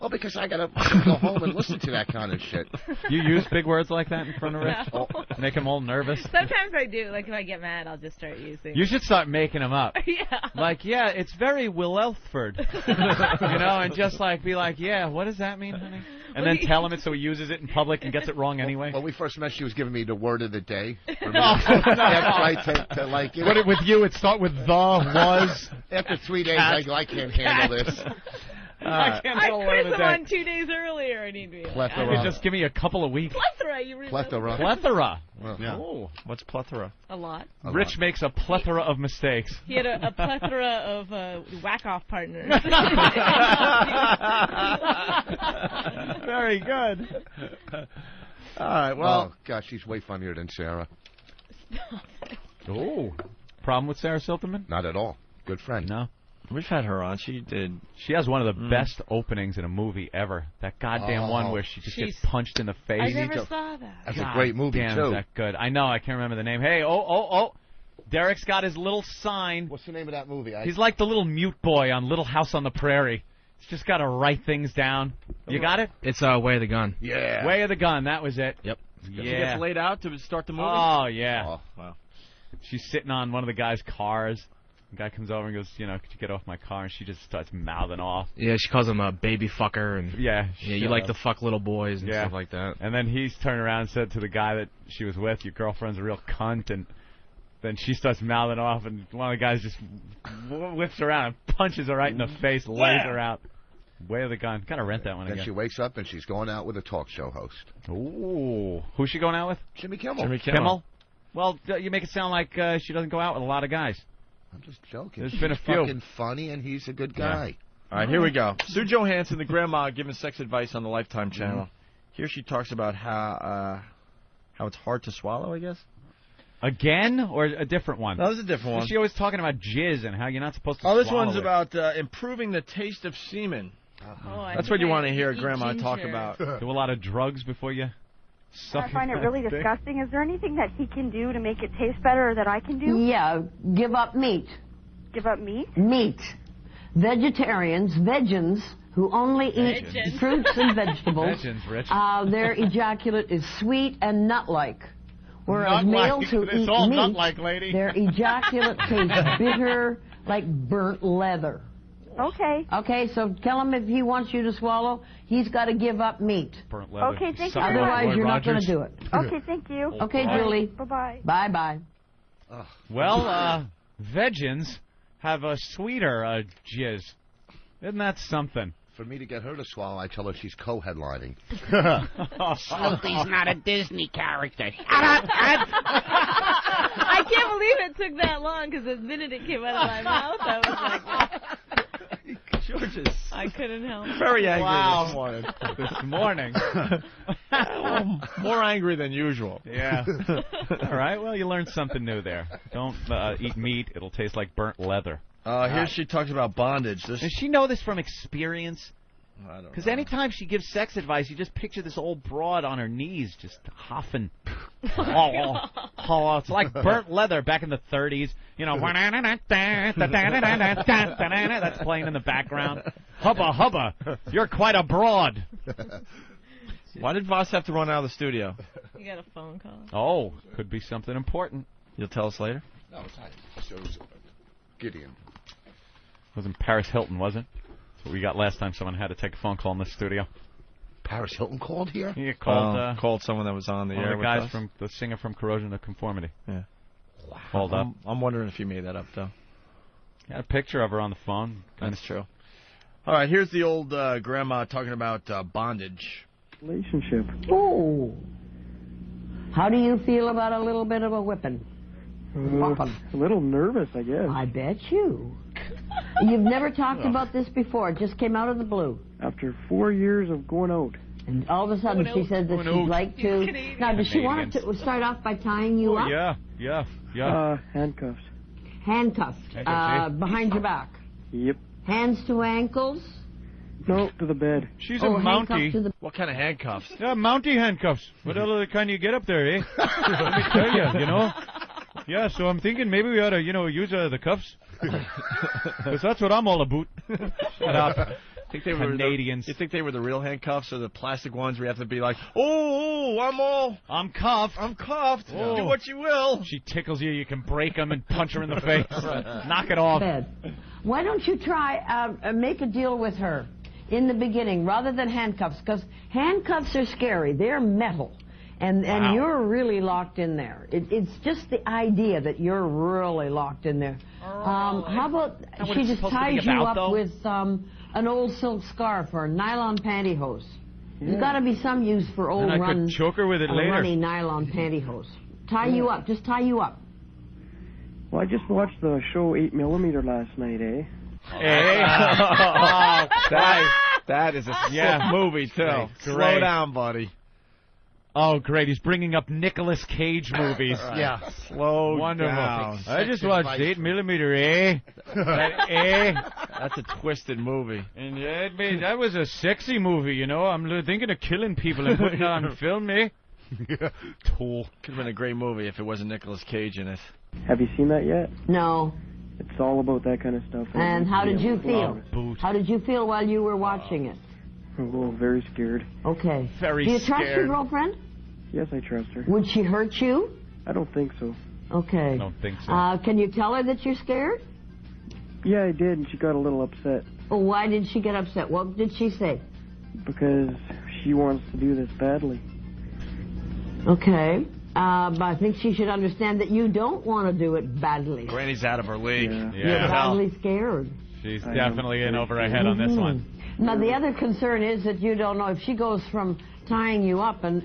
Well, because I got to go home and listen to that kind of shit. You use big words like that in front of Rich? No. Make him all nervous? Sometimes I do. Like, if I get mad, I'll just start using... You should start making them up. Yeah. Like, it's very Willelford. You know, and just, be like, what does that mean, honey? And then tell him it so he uses it in public and gets it wrong anyway. When we first met, she was giving me the word of the day. With you, it start with the, was. After 3 days, I go, I can't handle this. I quiz him on 2 days earlier. I need to be plethora. Just give me a couple of weeks. Plethora, you remember? Plethora. Yeah. Oh, what's plethora? A lot. Rich makes a plethora of mistakes. He had a plethora of whack-off partners. Very good. All right, well... Oh, gosh, she's way funnier than Sarah. Oh. Problem with Sarah Silverman? Not at all. Good friend. No. We've had her on. She has one of the best openings in a movie ever. That goddamn one where she just gets punched in the face. I never saw that. That's a great movie, too. Is that good? I know. I can't remember the name. Hey, Derek's got his little sign. What's the name of that movie? He's like the little mute boy on Little House on the Prairie. He's just got to write things down. You got it? It's Way of the Gun. Yeah. Way of the Gun. That was it. Yep. Yeah. She gets laid out to start the movie? Oh, yeah. Oh, wow. She's sitting on one of the guy's cars. The guy comes over and goes, could you get off my car? And she just starts mouthing off. Yeah, she calls him a baby fucker. And you like to fuck little boys and stuff like that. And then he's turned around and said to the guy that she was with, your girlfriend's a real cunt. And then she starts mouthing off, and one of the guys just whips her around and punches her right in the face, lays her out. Way of the Gun. Gotta rent that one again. Then she wakes up and she's going out with a talk show host. Ooh. Who's she going out with? Jimmy Kimmel. Jimmy Kimmel? Well, you make it sound like she doesn't go out with a lot of guys. I'm just joking. There's been a few. Fucking funny, and he's a good guy. Yeah. All right, here we go. Sue Johansson, the grandma, giving sex advice on the Lifetime channel. Here she talks about how it's hard to swallow, I guess. Again, or a different one? No, this is a different one. She's always talking about jizz and how you're not supposed to swallow this one's it. about improving the taste of semen. Oh, That's what you want to hear Grandma talk about. Do a lot of drugs before you I find it really disgusting. Is there anything that he can do to make it taste better or that I can do? Yeah, give up meat. Give up meat? Meat. Vegetarians, vegans, who only eat fruits and vegetables, their ejaculate is sweet and nut-like. Whereas males who eat meat, their ejaculate tastes bitter like burnt leather. Okay. Okay, so tell him if he wants you to swallow, he's got to give up meat. Burnt leather. Okay, thank you. Otherwise, you're not going to do it. Okay, thank you. Okay, Julie. Bye-bye. Bye-bye. Well, vegans have a sweeter jizz. Isn't that something? For me to get her to swallow, I tell her she's co-headlining. Snoopy's not a Disney character. Shut up, I can't believe it took that long, because the minute it came out of my mouth, I was like, George is I couldn't help it. very angry this morning. Well, more angry than usual. Yeah. All right, well, you learned something new there. Don't eat meat. It'll taste like burnt leather. Here she talks about bondage. Does she know this from experience? I don't know. Because anytime she gives sex advice, you just picture this old broad on her knees just huffing. It's like burnt leather back in the 30s. You know, that's playing in the background. Hubba, hubba, you're quite a broad. Why did Voss have to run out of the studio? You got a phone call. Oh, could be something important. You'll tell us later? No, it's not. So it was Gideon. Wasn't Paris Hilton, was it? That's what we got last time someone had to take a phone call in the studio. Paris Hilton called here? He called called someone that was on the air the with guys us. from the singer from Corrosion of Conformity. Yeah. Wow. Called up. I'm wondering if you made that up, though. Got a picture of her on the phone. That's true. All right, here's the old grandma talking about bondage. Relationship. Oh. How do you feel about a little bit of a whipping? A little nervous, I guess. I bet you. You've never talked about this before. It just came out of the blue. After 4 years of going out. And all of a sudden she said that she'd like to... Now, does she want to start off by tying you up? Yeah. Handcuffs. Handcuffs. Behind your back. Yep. Hands to ankles? No, to the bed. She's a Mountie. What kind of handcuffs? Yeah, Mountie handcuffs. What other kind you get up there, eh? Let me tell you, you know. Yeah, so I'm thinking maybe we ought to, use the cuffs. Because that's what I'm all about. Shut up. Think they were Canadians. You think they were the real handcuffs or the plastic ones where you have to be like, I'm cuffed. Oh. Do what you will. She tickles you. You can break them and punch her in the face. Knock it off. Why don't you try make a deal with her in the beginning rather than handcuffs? Because handcuffs are scary. They're metal. And you're really locked in there. It's just the idea that you're really locked in there. How about she just ties you up with an old silk scarf or nylon pantyhose? Yeah. There's got to be some use for old I could choke her with it later. runny nylon pantyhose. Tie you up. Just tie you up. Well, I just watched the show 8mm last night, eh? That is a sick movie, too. Slow down, buddy. Oh, great. He's bringing up Nicolas Cage movies. Yeah. Slow down. I just watched 8mm, eh? That's a twisted movie. And that was a sexy movie, I'm thinking of killing people and putting it on film, eh? Tool. Could have been a great movie if it wasn't Nicolas Cage in it. Have you seen that yet? No. It's all about that kind of stuff. And how did you feel? How did you feel while you were watching it? Oh, very scared. Okay. Very Do you scared. trust your girlfriend? Yes, I trust her. Would she hurt you? I don't think so. Okay. I don't think so. Can you tell her that you're scared? Yeah, I did, and she got a little upset. Oh, why did she get upset? What did she say? Because she wants to do this badly. Okay. But I think she should understand that you don't want to do it badly. Granny's out of her league. Yeah. You're badly scared. She's definitely in over her head on this one. Now, the other concern is that you don't know if she goes from tying you up and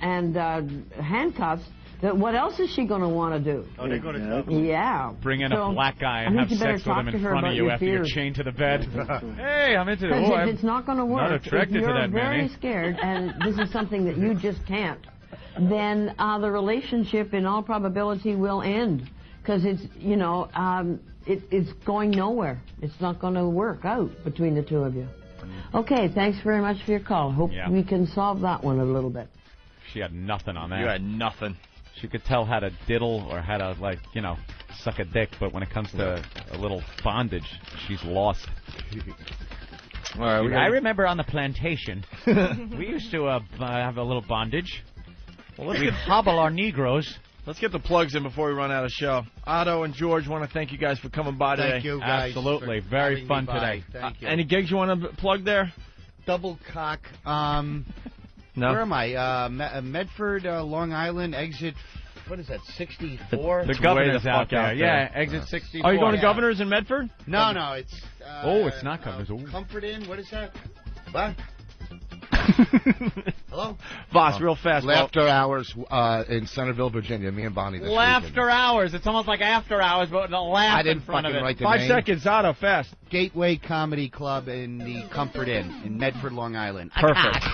handcuffs, that what else is she going to want to do? Oh, they're going to Yeah. Bring in a black guy and have sex with him in front of you after you're chained to the bed. Hey, I'm into it. Because if it's not going to work, not attracted if you're to that very man, scared, and this is something that you just can't, then the relationship, in all probability, will end. Because it's, it's going nowhere. It's not going to work out between the two of you. Okay, thanks very much for your call. Hope we can solve that one a little bit. She had nothing on that. You had nothing. She could tell how to diddle or how to, like, you know, suck a dick, but when it comes to a little bondage, she's lost. All right, I remember on the plantation, we used to have a little bondage. Well, we'd hobble our Negroes. Let's get the plugs in before we run out of show. Otto and George want to thank you guys for coming by today. Thank you, guys. Absolutely. Very fun today. Thank you. Any gigs you want to plug there? Double cock. No. Where am I? Medford, Long Island, exit. What is that? 64. The Governor's out there. Yeah, exit 64. Are you going to Governor's in Medford? No, it's. It's not Governor's. Comfort Inn. What is that? What? Hello? Voss, real fast. Laughter Hours in Centerville, Virginia. Me and Bonnie this Laughter weekend. Hours. It's almost like After Hours, but with a laugh I didn't in front of fucking it. write the 5 name. seconds, Otto, fast. Gateway Comedy Club in the Comfort Inn in Medford, Long Island. Perfect.